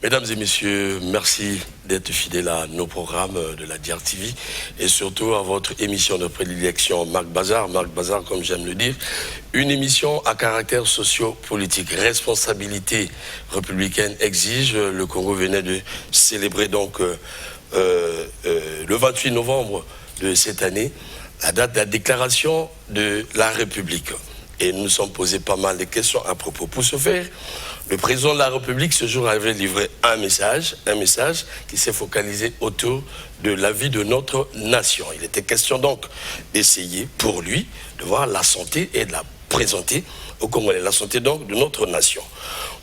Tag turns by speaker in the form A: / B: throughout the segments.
A: Mesdames et messieurs, merci d'être fidèles à nos programmes de la DRTV et surtout à votre émission de prédilection Marc Bazar. Marc Bazar, comme j'aime le dire, une émission à caractère socio-politique. Responsabilité républicaine exige. Le Congo venait de célébrer donc le 28 novembre de cette année la date de la déclaration de la République. Et nous nous sommes posés pas mal de questions à propos. Pour ce faire, le président de la République ce jour avait livré un message qui s'est focalisé autour de la vie de notre nation. Il était question donc d'essayer pour lui de voir la santé et de la présenter au Congolais, la santé donc de notre nation.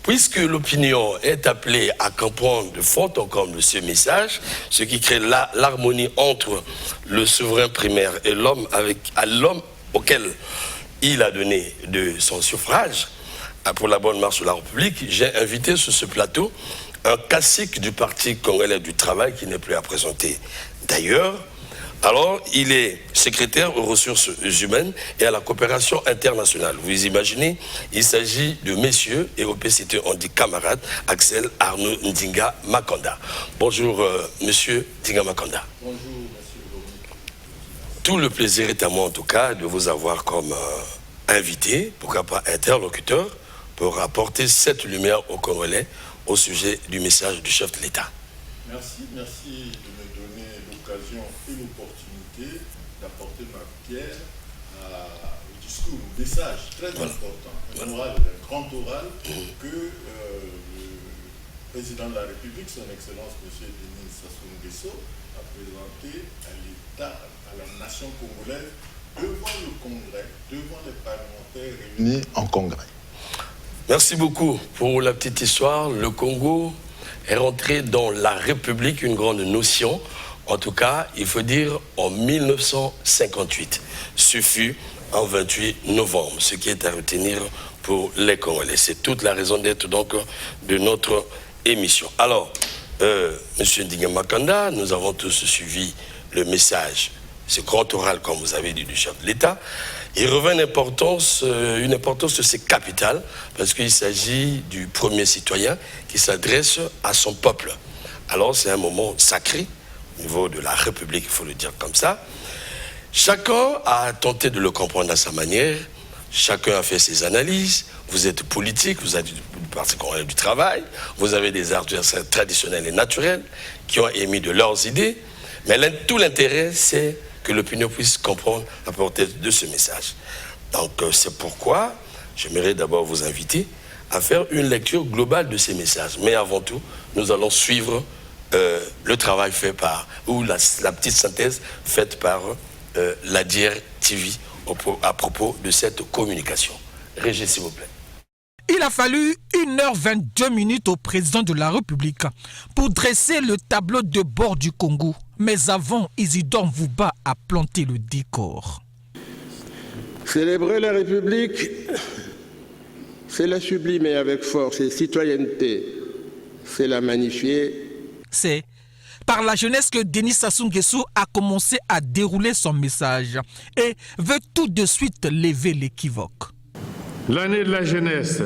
A: Puisque l'opinion est appelée à comprendre de fond en comble ce message, ce qui crée l'harmonie entre le souverain primaire et l'homme auquel il a donné de son suffrage pour la bonne marche de la République, j'ai invité sur ce plateau un classique du Parti congolais du travail qui n'est plus à présenter d'ailleurs. Alors, il est secrétaire aux ressources humaines et à la coopération internationale. Vous imaginez, il s'agit de messieurs, et au PCT on dit camarade, Axel Arnaud Ndinga Makonda. Bonjour, monsieur Ndinga Makonda.
B: Bonjour, monsieur.
A: Tout le plaisir est à moi, en tout cas, de vous avoir comme invité, pourquoi pas interlocuteur, pour apporter cette lumière aux Congolais au sujet du message du chef de l'État.
B: Merci de me donner l'occasion et l'opportunité d'apporter ma pierre au discours, au message très important, un oral, un grand oral que le président de la République, son Excellence M. Denis Sassou Nguesso, a présenté à l'État, à la nation congolaise, devant le Congrès, devant les parlementaires réunis en Congrès.
A: Merci beaucoup pour la petite histoire. Le Congo est rentré dans la République, une grande notion. En tout cas, il faut dire en 1958. Ce fut en 28 novembre, ce qui est à retenir pour les Congolais. C'est toute la raison d'être donc de notre émission. Alors, Monsieur Ndinga Makonda, nous avons tous suivi le message, ce grand oral, comme vous avez dit, du chef de l'État. Il revêt une importance de ses capitales, parce qu'il s'agit du premier citoyen qui s'adresse à son peuple. Alors c'est un moment sacré au niveau de la République, il faut le dire comme ça. Chacun a tenté de le comprendre à sa manière, chacun a fait ses analyses. Vous êtes politique, vous êtes du Parti congolais du travail, vous avez des adversaires traditionnels et naturels qui ont émis de leurs idées, mais tout l'intérêt c'est que l'opinion puisse comprendre la portée de ce message. Donc c'est pourquoi j'aimerais d'abord vous inviter à faire une lecture globale de ces messages. Mais avant tout, nous allons suivre le travail fait par, ou la petite synthèse faite par la DRTV à propos de cette communication. Régis, s'il vous plaît.
C: Il a fallu 1h22 au président de la République pour dresser le tableau de bord du Congo. Mais avant, Isidore Mvouba a planté le décor.
D: Célébrer la République, c'est la sublimer avec force et citoyenneté. C'est la magnifier.
C: C'est par la jeunesse que Denis Sassou Nguesso a commencé à dérouler son message et veut tout de suite lever l'équivoque.
E: L'année de la jeunesse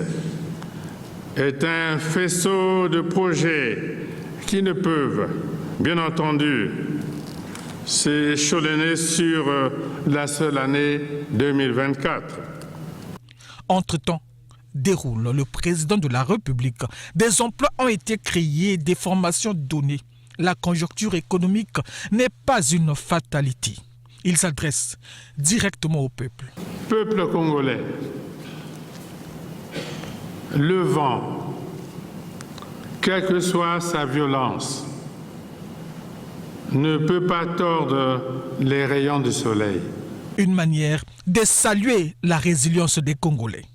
E: est un faisceau de projets qui ne peuvent, bien entendu, s'échelonner sur la seule année 2024.
C: Entre-temps, déroule le président de la République. Des emplois ont été créés, des formations données. La conjoncture économique n'est pas une fatalité. Il s'adresse directement au peuple.
E: Peuple congolais, le vent, quelle que soit sa violence, ne peut pas tordre les rayons du soleil.
C: Une manière de saluer la résilience des Congolais.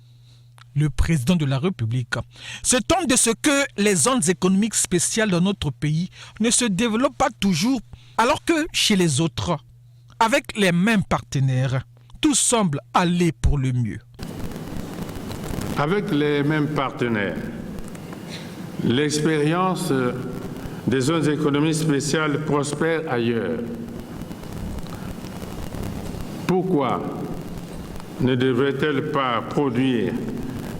C: Le président de la République s'étonne de ce que les zones économiques spéciales dans notre pays ne se développent pas toujours, alors que chez les autres, avec les mêmes partenaires, tout semble aller pour le mieux.
E: Avec les mêmes partenaires, l'expérience des zones économiques spéciales prospère ailleurs. Pourquoi ne devrait-elle pas produire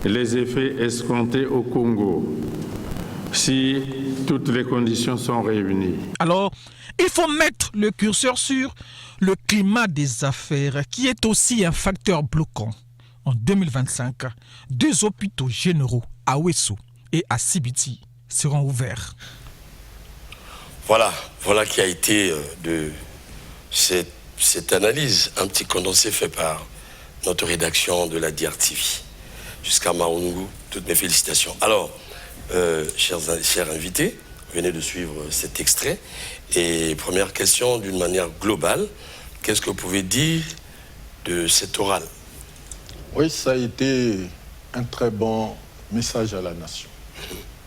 E: les effets escomptés au Congo si toutes les conditions sont réunies.
C: Alors, il faut mettre le curseur sur le climat des affaires, qui est aussi un facteur bloquant. En 2025, 2 hôpitaux généraux à Ouesso et à Sibiti seront ouverts.
A: Voilà qui a été de cette analyse, un petit condensé fait par notre rédaction de la DRTV. Jusqu'à Maoungu, toutes mes félicitations. Alors, chers invités, venez de suivre cet extrait. Et première question, d'une manière globale, qu'est-ce que vous pouvez dire de cet oral?
B: Oui, ça a été un très bon message à la nation.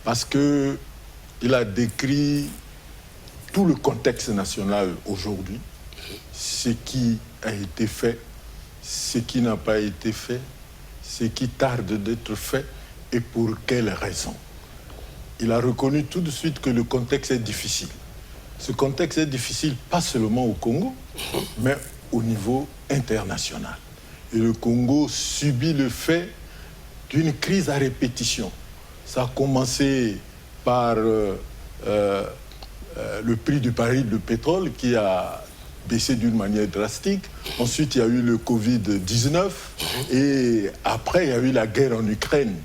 B: Parce qu'il a décrit tout le contexte national aujourd'hui, ce qui a été fait, ce qui n'a pas été fait, ce qui tarde d'être fait et pour quelles raisons. Il a reconnu tout de suite que le contexte est difficile. Ce contexte est difficile pas seulement au Congo, mais au niveau international. Et le Congo subit le fait d'une crise à répétition. Ça a commencé par le prix du baril de pétrole qui a baissé d'une manière drastique. Ensuite, il y a eu le Covid-19. Et après, il y a eu la guerre en Ukraine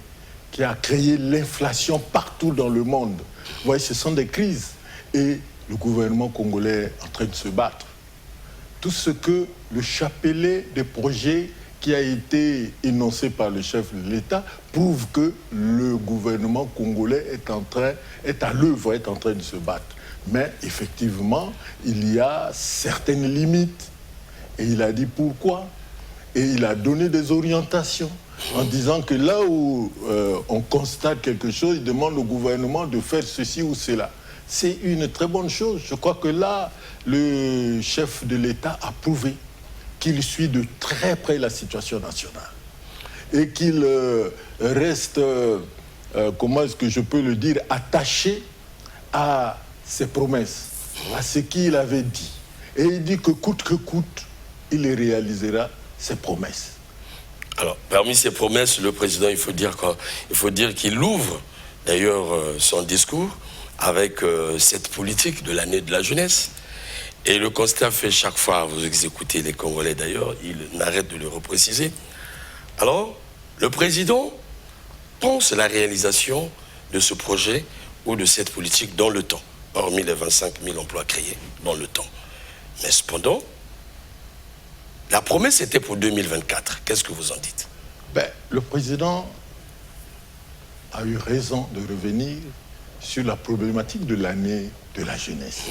B: qui a créé l'inflation partout dans le monde. Vous voyez, ce sont des crises. Et le gouvernement congolais est en train de se battre. Tout ce que le chapelet des projets qui a été énoncé par le chef de l'État prouve que le gouvernement congolais est à l'œuvre, est en train de se battre. Mais effectivement, il y a certaines limites. Et il a dit pourquoi. Et il a donné des orientations en disant que là où on constate quelque chose, il demande au gouvernement de faire ceci ou cela. C'est une très bonne chose. Je crois que là, le chef de l'État a prouvé qu'il suit de très près la situation nationale et qu'il reste, comment est-ce que je peux le dire, attaché à ses promesses, à ce qu'il avait dit. Et il dit que coûte, il réalisera ses promesses.
A: Alors, parmi ces promesses, le président, il faut dire qu'il ouvre d'ailleurs son discours avec cette politique de l'année de la jeunesse. Et le constat fait chaque fois, vous écoutez les Congolais d'ailleurs, il n'arrête de le repréciser. Alors, le président pense la réalisation de ce projet ou de cette politique dans le temps, hormis les 25 000 emplois créés dans le temps. Mais cependant, la promesse était pour 2024. Qu'est-ce que vous en dites?
B: Le président a eu raison de revenir sur la problématique de l'année de la jeunesse.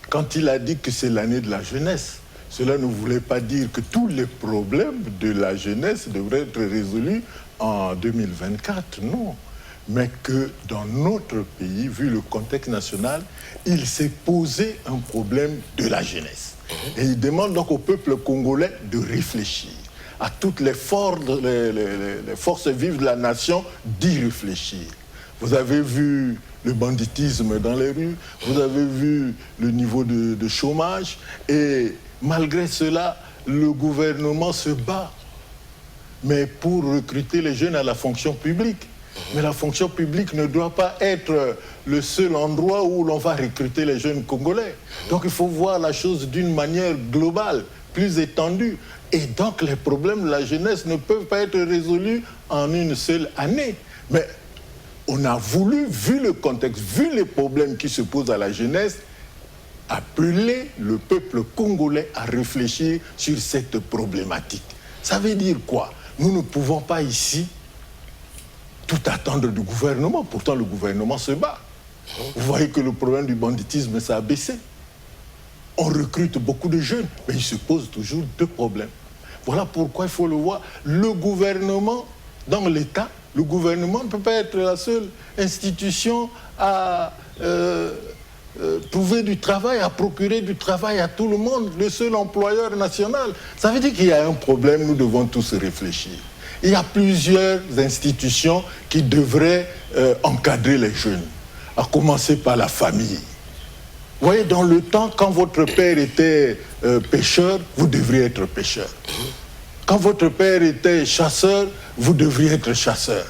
B: Quand il a dit que c'est l'année de la jeunesse, cela ne voulait pas dire que tous les problèmes de la jeunesse devraient être résolus en 2024, non. Mais que dans notre pays, vu le contexte national, il s'est posé un problème de la jeunesse. Et il demande donc au peuple congolais de réfléchir, à toutes les forces vives de la nation d'y réfléchir. Vous avez vu le banditisme dans les rues, vous avez vu le niveau de chômage, et malgré cela, le gouvernement se bat. Mais pour recruter les jeunes à la fonction publique. Mais la fonction publique ne doit pas être le seul endroit où l'on va recruter les jeunes Congolais. Donc il faut voir la chose d'une manière globale, plus étendue. Et donc les problèmes de la jeunesse ne peuvent pas être résolus en une seule année. Mais on a voulu, vu le contexte, vu les problèmes qui se posent à la jeunesse, appeler le peuple congolais à réfléchir sur cette problématique. Ça veut dire quoi? Nous ne pouvons pas ici tout attendre du gouvernement. Pourtant, le gouvernement se bat. Vous voyez que le problème du banditisme, ça a baissé. On recrute beaucoup de jeunes, mais il se pose toujours deux problèmes. Voilà pourquoi il faut le voir. Le gouvernement, dans l'État, le gouvernement ne peut pas être la seule institution à trouver du travail, à procurer du travail à tout le monde, le seul employeur national. Ça veut dire qu'il y a un problème, nous devons tous réfléchir. Il y a plusieurs institutions qui devraient encadrer les jeunes, à commencer par la famille. Vous voyez, dans le temps, quand votre père était pêcheur, vous devriez être pêcheur. Quand votre père était chasseur, vous devriez être chasseur.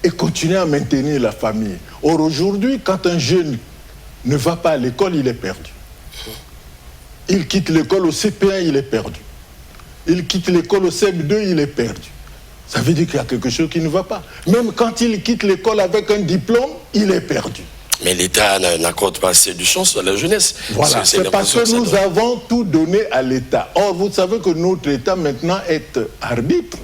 B: et continuer à maintenir la famille. Or, aujourd'hui, quand un jeune ne va pas à l'école, il est perdu. Il quitte l'école au CP1, il est perdu. Il quitte l'école au CM2, il est perdu. Ça veut dire qu'il y a quelque chose qui ne va pas. Même quand il quitte l'école avec un diplôme, il est perdu.
A: Mais l'État n'accorde pas assez de chance à la jeunesse.
B: Voilà, c'est parce que nous avons tout donné à l'État. Or, vous savez que notre État maintenant est arbitre.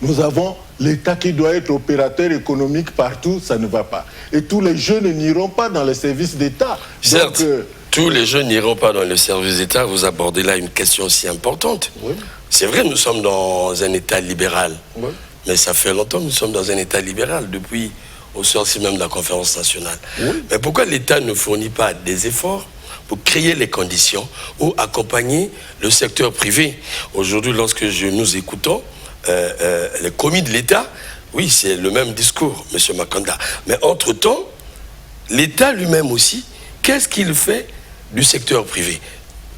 B: Nous avons l'État qui doit être opérateur économique partout, ça ne va pas. Et tous les jeunes n'iront pas dans les services d'État.
A: Certes, tous les jeunes n'iront pas dans le service d'État. Vous abordez là une question aussi importante. Oui. C'est vrai, nous sommes dans un État libéral. Oui. Mais ça fait longtemps que nous sommes dans un État libéral, depuis au sortir même de la conférence nationale. Oui. Mais pourquoi l'État ne fournit pas des efforts pour créer les conditions ou accompagner le secteur privé? Aujourd'hui, lorsque nous écoutons les commis de l'État, oui, c'est le même discours, M. Makanda. Mais entre-temps, l'État lui-même aussi, qu'est-ce qu'il fait du secteur privé?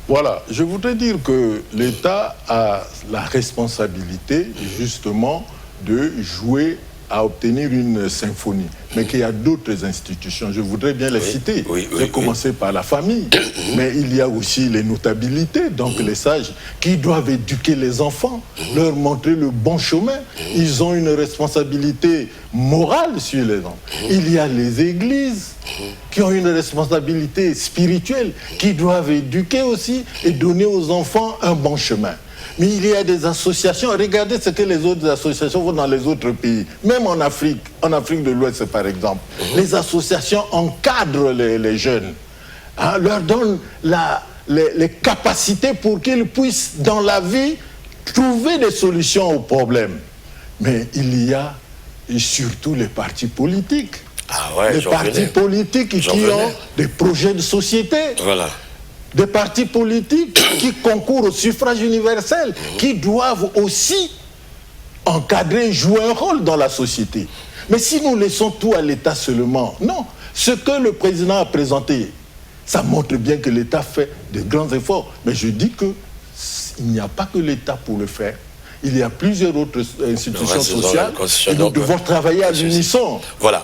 B: Voilà, je voudrais dire que l'État a la responsabilité, justement, de jouer à obtenir une symphonie, mais qu'il y a d'autres institutions, je voudrais bien les citer. J'ai commencé par la famille, mais il y a aussi les notabilités, donc les sages, qui doivent éduquer les enfants, leur montrer le bon chemin. Ils ont une responsabilité morale sur les enfants. Il y a les églises qui ont une responsabilité spirituelle, qui doivent éduquer aussi et donner aux enfants un bon chemin. Mais il y a des associations, regardez ce que les autres associations font dans les autres pays, même en Afrique de l'Ouest par exemple. Les associations encadrent les jeunes, hein, leur donnent les capacités pour qu'ils puissent dans la vie trouver des solutions aux problèmes. Mais il y a surtout les partis politiques. Les partis politiques qui ont des projets de société. Voilà. Des partis politiques qui concourent au suffrage universel, qui doivent aussi encadrer, jouer un rôle dans la société. Mais si nous laissons tout à l'État seulement, non. Ce que le président a présenté, ça montre bien que l'État fait de grands efforts. Mais je dis qu'il n'y a pas que l'État pour le faire. Il y a plusieurs autres institutions sociales et nous devons travailler à l'unisson,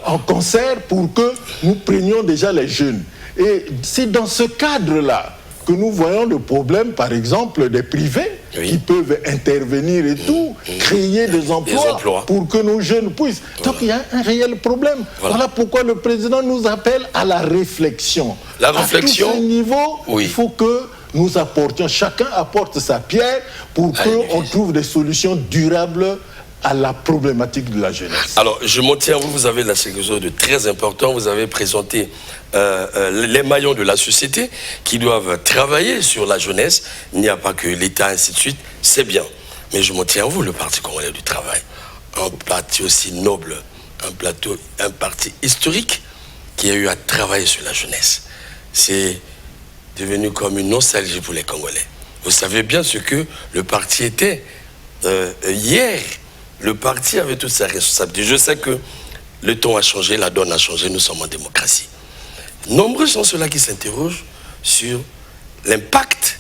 B: en concert, pour que nous prenions déjà les jeunes. Et c'est dans ce cadre-là que nous voyons le problème, par exemple, des privés qui peuvent intervenir et tout, créer des emplois pour que nos jeunes puissent. Donc il y a un réel problème. Voilà pourquoi le président nous appelle à la réflexion. La réflexion, à tous ces niveaux, il faut que nous apportions, chacun apporte sa pierre pour qu'on trouve des solutions durables à la problématique de la jeunesse.
A: Alors, je m'en tiens à vous, vous avez la quelque chose de très important, vous avez présenté les maillons de la société qui doivent travailler sur la jeunesse. Il n'y a pas que l'État, ainsi de suite, c'est bien. Mais je m'en tiens à vous, le Parti congolais du travail, un parti aussi noble, un parti historique qui a eu à travailler sur la jeunesse. C'est devenu comme une nostalgie pour les Congolais. Vous savez bien ce que le parti était hier. Le parti avait toute sa responsabilité. Je sais que le temps a changé, la donne a changé, nous sommes en démocratie. Nombreux sont ceux-là qui s'interrogent sur l'impact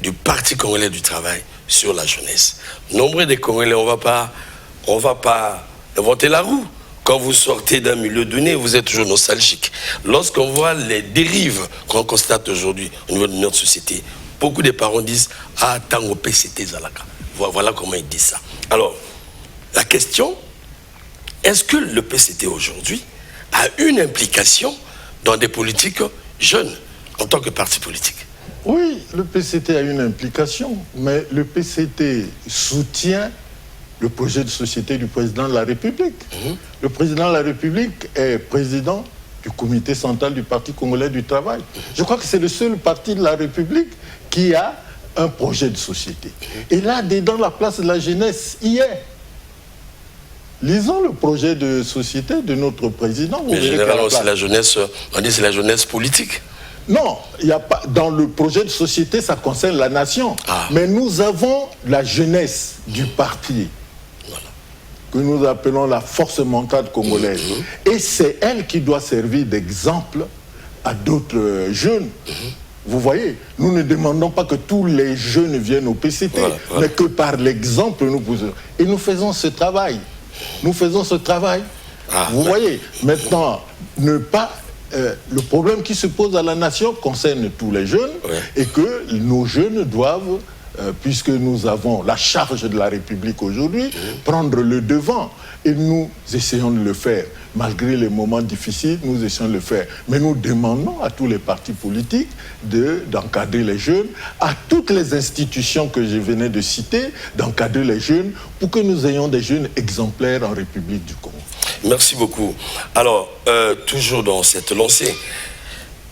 A: du Parti congolais du travail sur la jeunesse. Nombreux des Congolais, on va pas inventer la roue. Quand vous sortez d'un milieu donné, vous êtes toujours nostalgique. Lorsqu'on voit les dérives qu'on constate aujourd'hui au niveau de notre société, beaucoup de parents disent « Ah, tant au PCT, Zalaka ». Voilà comment ils disent ça. Alors, la question, est-ce que le PCT aujourd'hui a une implication dans des politiques jeunes en tant que parti politique?
B: Oui, le PCT a une implication, mais le PCT soutient le projet de société du président de la République. Le président de la République est président du comité central du Parti congolais du travail. Je crois que c'est le seul parti de la République qui a un projet de société. Et là, dedans, la place de la jeunesse y est. Lisons le projet de société de notre président.
A: Mais généralement, c'est la jeunesse, on dit c'est la jeunesse politique.
B: Non, il y a pas, dans le projet de société, ça concerne la nation. Mais nous avons la jeunesse du parti, que nous appelons la force mentale congolaise. Et c'est elle qui doit servir d'exemple à d'autres jeunes. Vous voyez, nous ne demandons pas que tous les jeunes viennent au PCT, mais que par l'exemple, nous faisons. Et nous faisons ce travail. Nous faisons ce travail. Vous voyez, maintenant, le problème qui se pose à la nation concerne tous les jeunes et que nos jeunes doivent, puisque nous avons la charge de la République aujourd'hui, prendre le devant. Et nous essayons de le faire. Malgré les moments difficiles, nous essayons de le faire. Mais nous demandons à tous les partis politiques d'encadrer les jeunes, à toutes les institutions que je venais de citer, d'encadrer les jeunes pour que nous ayons des jeunes exemplaires en République du Congo.
A: Merci beaucoup. Alors, toujours dans cette lancée,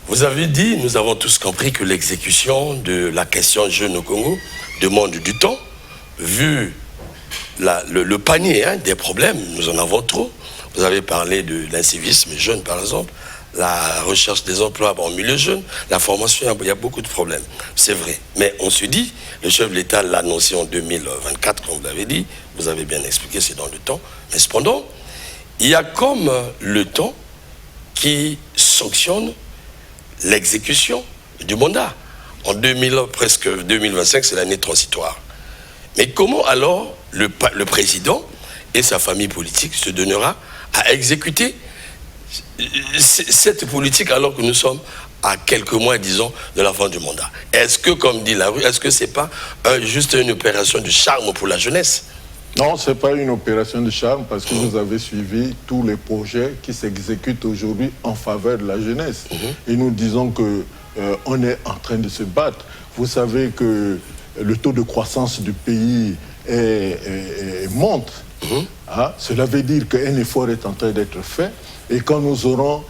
A: vous avez dit, nous avons tous compris que l'exécution de la question jeune au Congo demande du temps, vu le panier des problèmes, nous en avons trop. Vous avez parlé de l'incivisme jeune, par exemple, la recherche des emplois en milieu jeune, la formation, il y a beaucoup de problèmes. C'est vrai. Mais on se dit, le chef de l'État l'a annoncé en 2024, comme vous l'avez dit, vous avez bien expliqué, c'est dans le temps. Mais cependant, il y a comme le temps qui sanctionne l'exécution du mandat. En presque 2025, c'est l'année transitoire. Mais comment alors le président et sa famille politique se donnera à exécuter cette politique alors que nous sommes à quelques mois, disons, de la fin du mandat? Est-ce que, comme dit la rue, est-ce que ce n'est pas juste une opération de charme pour la jeunesse?
B: Non, ce n'est pas une opération de charme parce que vous avez suivi tous les projets qui s'exécutent aujourd'hui en faveur de la jeunesse. Et nous disons qu'on est en train de se battre. Vous savez que le taux de croissance du pays monte. Cela veut dire qu'un effort est en train d'être fait et quand nous aurons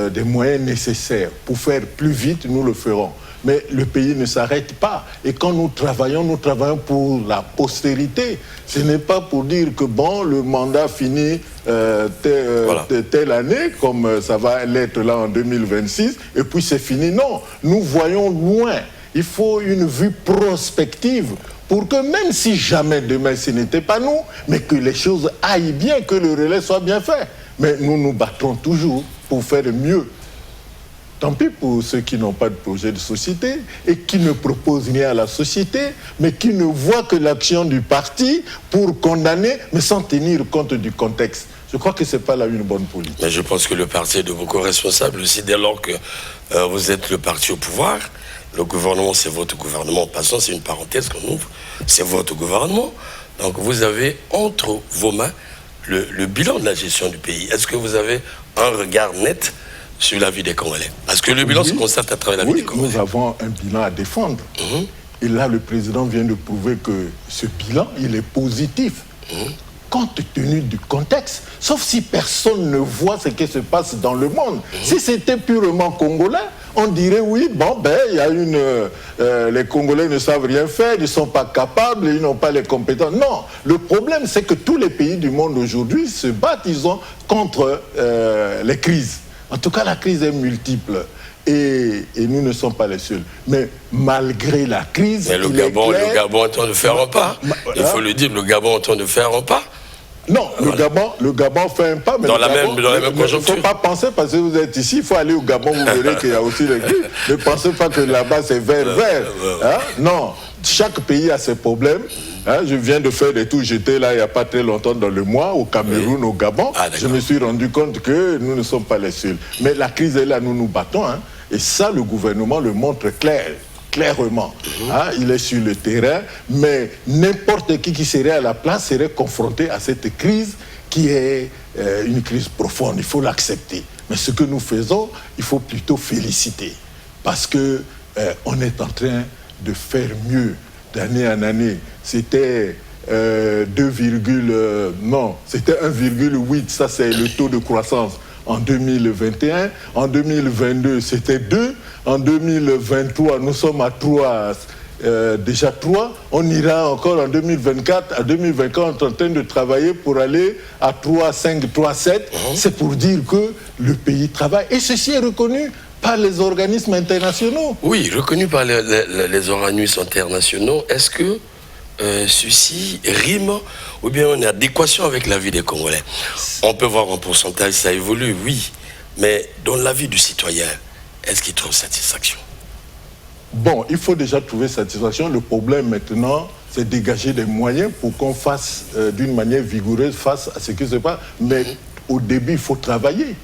B: des moyens nécessaires pour faire plus vite, nous le ferons. Mais le pays ne s'arrête pas. Et quand nous travaillons pour la postérité. Ce n'est pas pour dire que bon, le mandat finit telle année, comme ça va l'être là en 2026, et puis c'est fini. Non, nous voyons loin. Il faut une vue prospective pour que même si jamais demain ce n'était pas nous, mais que les choses aillent bien, que le relais soit bien fait. Mais nous nous battrons toujours pour faire mieux. Tant pis pour ceux qui n'ont pas de projet de société et qui ne proposent rien à la société, mais qui ne voient que l'action du parti pour condamner, mais sans tenir compte du contexte. Je crois que ce n'est pas là une bonne politique.
A: Mais je pense que le parti est de beaucoup responsable aussi dès lors que vous êtes le parti au pouvoir. Le gouvernement, c'est votre gouvernement. Passons, c'est une parenthèse qu'on ouvre. C'est votre gouvernement. Donc vous avez entre vos mains le bilan de la gestion du pays. Est-ce que vous avez un regard net sur la vie des Congolais? Parce que le bilan se constate à travers la vie des Congolais.
B: Nous avons un bilan à défendre. Et là, le président vient de prouver que ce bilan, il est positif. Compte tenu du contexte, sauf si personne ne voit ce qui se passe dans le monde. Si c'était purement congolais, on dirait oui, bon, ben, il y a les Congolais ne savent rien faire, ils ne sont pas capables, ils n'ont pas les compétences. Non, le problème, c'est que tous les pays du monde aujourd'hui se battent, contre les crises. En tout cas, la crise est multiple. Et nous ne sommes pas les seuls. Mais malgré la crise...
A: Mais le Gabon est en train de faire un pas. Il faut le dire, le Gabon est en train de faire un pas.
B: Non, le Gabon fait un pas, mais
A: dans la même conjoncture.
B: Il ne faut pas penser, parce que vous êtes ici, il faut aller au Gabon, vous verrez qu'il y a aussi les crises. Ne pensez pas que là-bas c'est vert. Non, chaque pays a ses problèmes. Je viens de faire des tours, j'étais là il n'y a pas très longtemps dans le mois, au Cameroun, au Gabon. Je me suis rendu compte que nous ne sommes pas les seuls. Mais la crise est là, nous nous battons. Et ça, le gouvernement le montre clairement. Il est sur le terrain, mais n'importe qui serait à la place serait confronté à cette crise qui est une crise profonde. Il faut l'accepter. Mais ce que nous faisons, il faut plutôt féliciter. Parce que on est en train de faire mieux d'année en année. C'était 1,8, ça c'est le taux de croissance en 2021. En 2022, c'était 2. En 2023, nous sommes à 3, déjà 3. On ira encore en 2024. À 2024, on est en train de travailler pour aller à 3,5, 3,7. C'est pour dire que le pays travaille. Et ceci est reconnu par les organismes internationaux.
A: Oui, reconnu par les organismes internationaux. Est-ce que ceci rime ou bien on est en adéquation avec la vie des Congolais? On peut voir en pourcentage, ça évolue, oui. Mais dans la vie du citoyen, est-ce qu'il trouve satisfaction?
B: Bon, il faut déjà trouver satisfaction. Le problème maintenant, c'est dégager des moyens pour qu'on fasse d'une manière vigoureuse face à ce qui se passe. Mais au début, il faut travailler,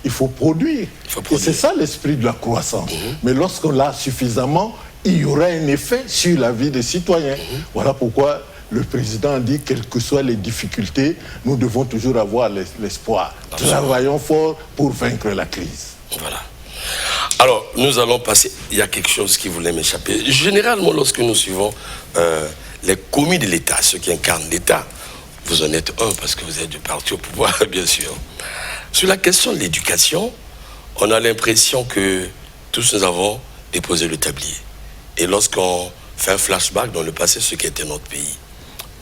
B: il faut produire. Et c'est ça l'esprit de la croissance. Mais lorsqu'on l'a suffisamment, il y aura un effet sur la vie des citoyens. Voilà pourquoi le président dit, quelles que soient les difficultés, nous devons toujours avoir l'espoir. Travaillons fort pour vaincre la crise.
A: Voilà. Alors, nous allons passer... Il y a quelque chose qui voulait m'échapper. Généralement, lorsque nous suivons les commis de l'État, ceux qui incarnent l'État, vous en êtes un parce que vous êtes du parti au pouvoir, bien sûr. Sur la question de l'éducation, on a l'impression que tous nous avons déposé le tablier. Et lorsqu'on fait un flashback dans le passé, ce qui était notre pays.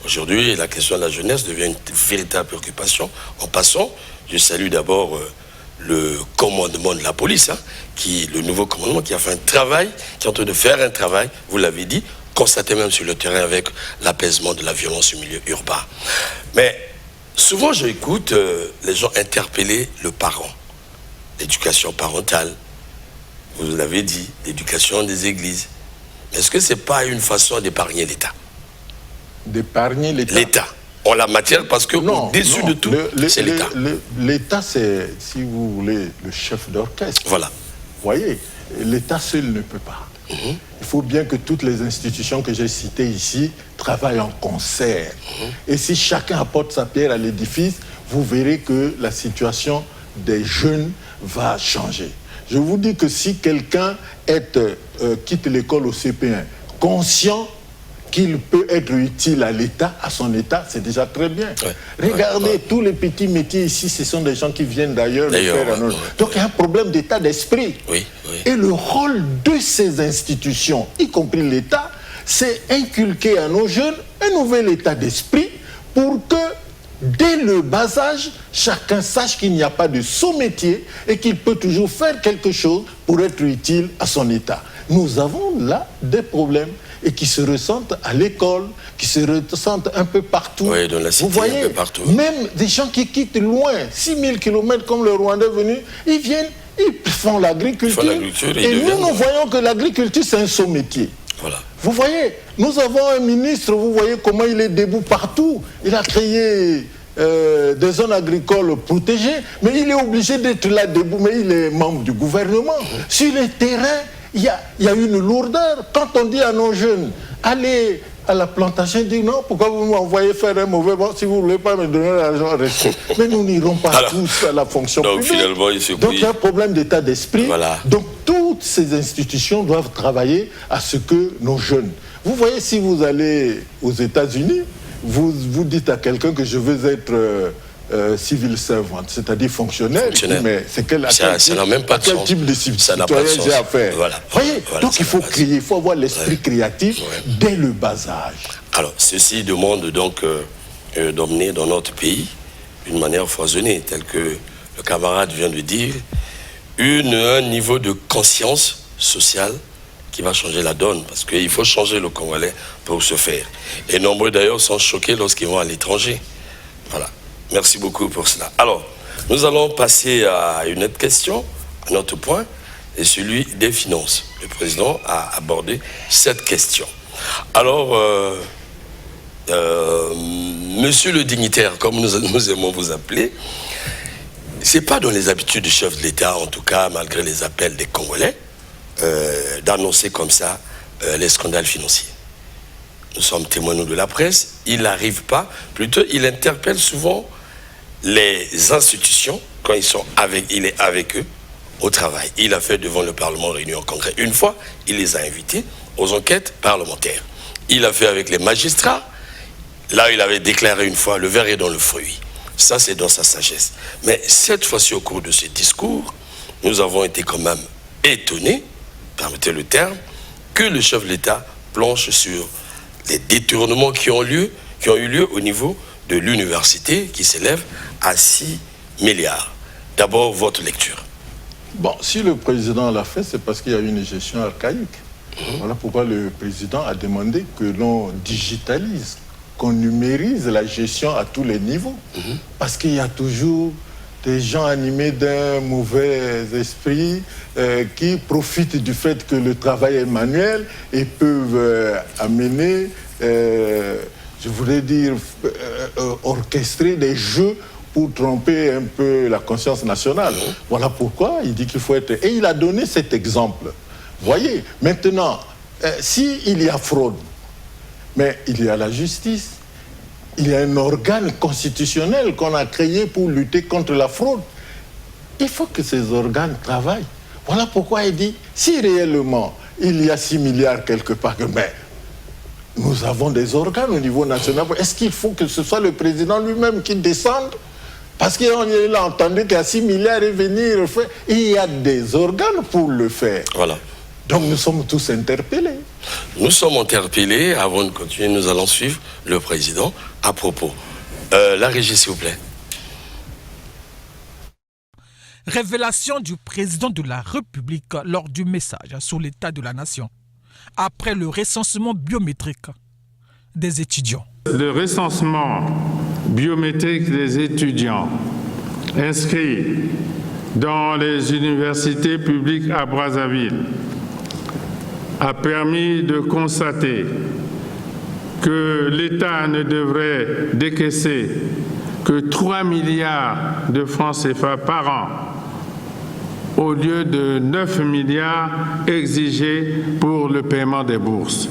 A: Aujourd'hui, la question de la jeunesse devient une véritable préoccupation. En passant, je salue d'abord le commandement de la police, le nouveau commandement qui a fait un travail, qui est en train de faire un travail, vous l'avez dit, constaté même sur le terrain avec l'apaisement de la violence au milieu urbain. Mais souvent, j'écoute les gens interpeller le parent, l'éducation parentale, vous l'avez dit, l'éducation des églises. Est-ce que ce n'est pas une façon d'épargner l'État?
B: D'épargner l'État?
A: L'État, en la matière, parce que au-dessus de tout, c'est l'État.
B: L'État, c'est, si vous voulez, le chef d'orchestre.
A: Voilà.
B: Vous voyez, l'État seul ne peut pas. Il faut bien que toutes les institutions que j'ai citées ici travaillent en concert. Et si chacun apporte sa pierre à l'édifice, vous verrez que la situation des jeunes va changer. Je vous dis que si quelqu'un quitte l'école au CP1 conscient qu'il peut être utile à l'État, à son État, c'est déjà très bien. Regardez, tous les petits métiers ici, ce sont des gens qui viennent d'ailleurs le faire à nous. Donc il y a un problème d'état d'esprit. Et le rôle de ces institutions, y compris l'État, c'est inculquer à nos jeunes un nouvel état d'esprit pour que, dès le bas âge, chacun sache qu'il n'y a pas de sous-métier et qu'il peut toujours faire quelque chose pour être utile à son État. Nous avons là des problèmes et qui se ressentent à l'école, qui se ressentent un peu partout.
A: Oui, dans la cité,
B: vous voyez,
A: un peu partout.
B: Même des gens qui quittent loin, 6000 km comme le Rwandais venu, ils viennent, ils font l'agriculture. Et nous voyons que l'agriculture, c'est un sous-métier.
A: Voilà.
B: Vous voyez, nous avons un ministre, vous voyez comment il est debout partout. Il a créé des zones agricoles protégées, mais il est obligé d'être là debout, mais il est membre du gouvernement. Sur les terrains, il y a une lourdeur. Quand on dit à nos jeunes, allez à la plantation, ils disent non, pourquoi vous m'envoyez faire un mauvais bon, si vous ne voulez pas me donner l'argent, restez. Mais nous n'irons pas tous à la fonction publique.
A: Finalement,
B: donc il y a un problème d'état d'esprit.
A: Voilà.
B: Donc toutes ces institutions doivent travailler à ce que nos jeunes... Vous voyez, si vous allez aux États-Unis, vous dites à quelqu'un que je veux être civil servant, c'est-à-dire fonctionnaire. Mais c'est quel type de citoyen j'ai à faire?
A: Voilà.
B: Voyez, donc il faut créer, il faut avoir l'esprit créatif dès le bas âge.
A: Alors, ceci demande donc d'emmener dans notre pays d'une manière foisonnée, tel que le camarade vient de dire, un niveau de conscience sociale qui va changer la donne, parce qu'il faut changer le Congolais pour ce faire. Et nombreux d'ailleurs sont choqués lorsqu'ils vont à l'étranger. Voilà. Merci beaucoup pour cela. Alors, nous allons passer à une autre question, un autre point, et celui des finances. Le président a abordé cette question. Alors, monsieur le dignitaire, comme nous aimons vous appeler, c'est pas dans les habitudes du chef de l'État, en tout cas, malgré les appels des Congolais, d'annoncer comme ça les scandales financiers. Nous sommes témoins de la presse, il n'arrive pas, plutôt il interpelle souvent les institutions quand il est avec eux au travail. Il a fait devant le Parlement réuni en congrès une fois, il les a invités aux enquêtes parlementaires. Il a fait avec les magistrats, là il avait déclaré une fois le verre est dans le fruit. Ça c'est dans sa sagesse. Mais cette fois-ci au cours de ce discours, nous avons été quand même étonnés, permettez le terme, que le chef de l'État planche sur les détournements qui ont eu lieu au niveau de l'université qui s'élève à 6 milliards. D'abord, votre lecture.
B: Bon, si le président l'a fait, c'est parce qu'il y a une gestion archaïque. Voilà pourquoi le président a demandé que l'on digitalise, qu'on numérise la gestion à tous les niveaux. Parce qu'il y a toujours des gens animés d'un mauvais esprit qui profitent du fait que le travail est manuel et peuvent amener, je voudrais dire, orchestrer des jeux pour tromper un peu la conscience nationale. Voilà pourquoi il dit qu'il faut être... Et il a donné cet exemple. Voyez, maintenant, s'il y a fraude, mais il y a la justice, il y a un organe constitutionnel qu'on a créé pour lutter contre la fraude. Il faut que ces organes travaillent. Voilà pourquoi il dit, si réellement il y a 6 milliards quelque part, mais nous avons des organes au niveau national. Est-ce qu'il faut que ce soit le président lui-même qui descende? Parce qu'il a entendu qu'il y a 6 milliards et venir faire. Il y a des organes pour le faire.
A: Voilà.
B: Donc nous sommes tous interpellés.
A: Nous sommes interpellés. Avant de continuer, nous allons suivre le président à propos. La régie, s'il vous plaît.
C: Révélation du président de la République lors du message sur l'état de la nation, après le recensement biométrique des étudiants.
E: Le recensement biométrique des étudiants inscrits dans les universités publiques à Brazzaville a permis de constater que l'État ne devrait décaisser que 3 milliards de francs CFA par an au lieu de 9 milliards exigés pour le paiement des bourses.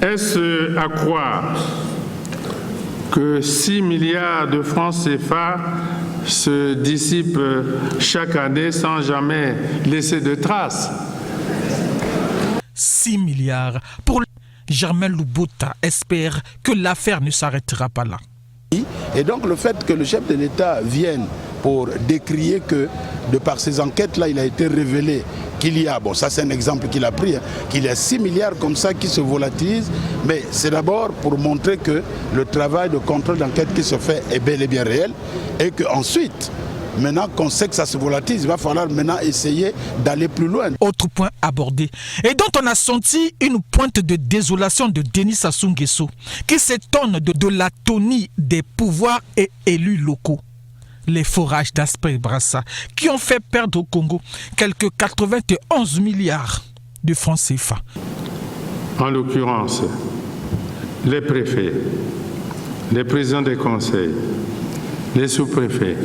E: Est-ce à croire que 6 milliards de francs CFA se dissipent chaque année sans jamais laisser de traces?
C: 6 milliards pour Germain Loubouta espère que l'affaire ne s'arrêtera pas là.
F: Et donc le fait que le chef de l'État vienne pour décrier que, de par ces enquêtes-là, il a été révélé qu'il y a, bon ça c'est un exemple qu'il a pris, qu'il y a 6 milliards comme ça qui se volatilisent, mais c'est d'abord pour montrer que le travail de contrôle d'enquête qui se fait est bel et bien réel, et qu'ensuite, maintenant qu'on sait que ça se volatile, il va falloir maintenant essayer d'aller plus loin.
C: Autre point abordé, et dont on a senti une pointe de désolation de Denis Sassou Nguesso, qui s'étonne de l'atonie des pouvoirs et élus locaux. Les forages d'Aspect Brassa, qui ont fait perdre au Congo quelques 91 milliards de francs CFA.
E: En l'occurrence, les préfets, les présidents des conseils, les sous-préfets,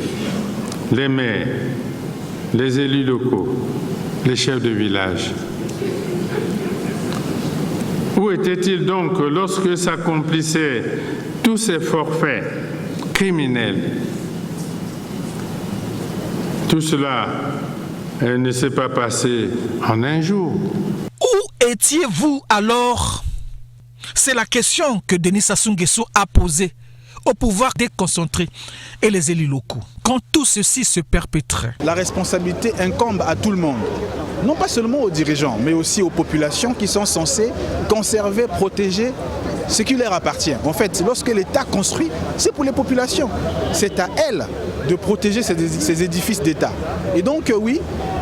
E: les maires, les élus locaux, les chefs de village. Où étaient-ils donc lorsque s'accomplissaient tous ces forfaits criminels? Tout cela ne s'est pas passé en un jour.
C: Où étiez-vous alors? C'est la question que Denis Sassou Nguesso a posée au pouvoir déconcentré et les élus locaux, quand tout ceci se perpétrait.
F: La responsabilité incombe à tout le monde, non pas seulement aux dirigeants, mais aussi aux populations qui sont censées conserver, protéger ce qui leur appartient. En fait, lorsque l'État construit, c'est pour les populations. C'est à elles de protéger ces édifices d'État. Et donc, oui,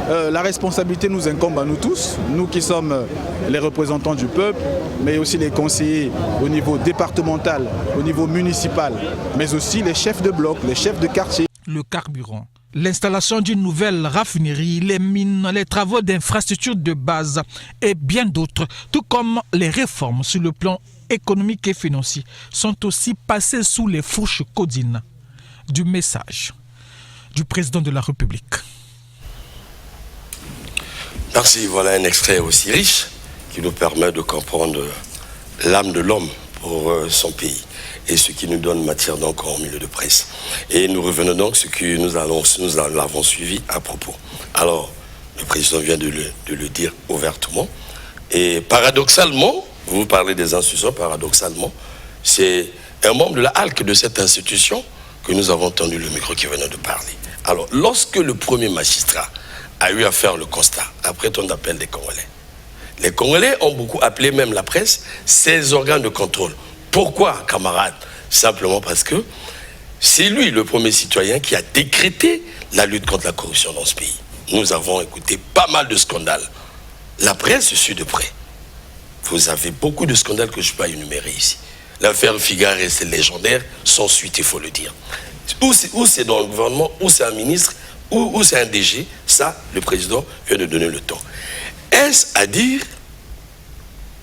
F: la responsabilité nous incombe à nous tous, nous qui sommes les représentants du peuple, mais aussi les conseillers au niveau départemental, au niveau municipal, mais aussi les chefs de bloc, les chefs de quartier.
C: Le carburant, l'installation d'une nouvelle raffinerie, les mines, les travaux d'infrastructures de base et bien d'autres, tout comme les réformes sur le plan économique et financier, sont aussi passés sous les fourches codines du message du président de la République.
A: Merci, voilà un extrait aussi riche qui nous permet de comprendre l'âme de l'homme pour son pays et ce qui nous donne matière donc en milieu de presse. Et nous revenons donc sur ce que nous l'avons suivi à propos. Alors, le président vient de le dire ouvertement. Et paradoxalement, vous parlez des institutions, paradoxalement, c'est un membre de la HALC de cette institution que nous avons tendu le micro qui venait de parler. Alors, lorsque le premier magistrat a eu à faire le constat, après ton appel des Congolais, les Congolais ont beaucoup appelé même la presse ces organes de contrôle. Pourquoi, camarades? Simplement parce que c'est lui, le premier citoyen, qui a décrété la lutte contre la corruption dans ce pays. Nous avons écouté pas mal de scandales. La presse suit de près. Vous avez beaucoup de scandales que je peux énumérer ici. L'affaire Figare, c'est légendaire, sans suite, il faut le dire. Ou c'est dans le gouvernement, ou c'est un ministre, ou c'est un DG, ça, le président vient de donner le temps. Est-ce à dire,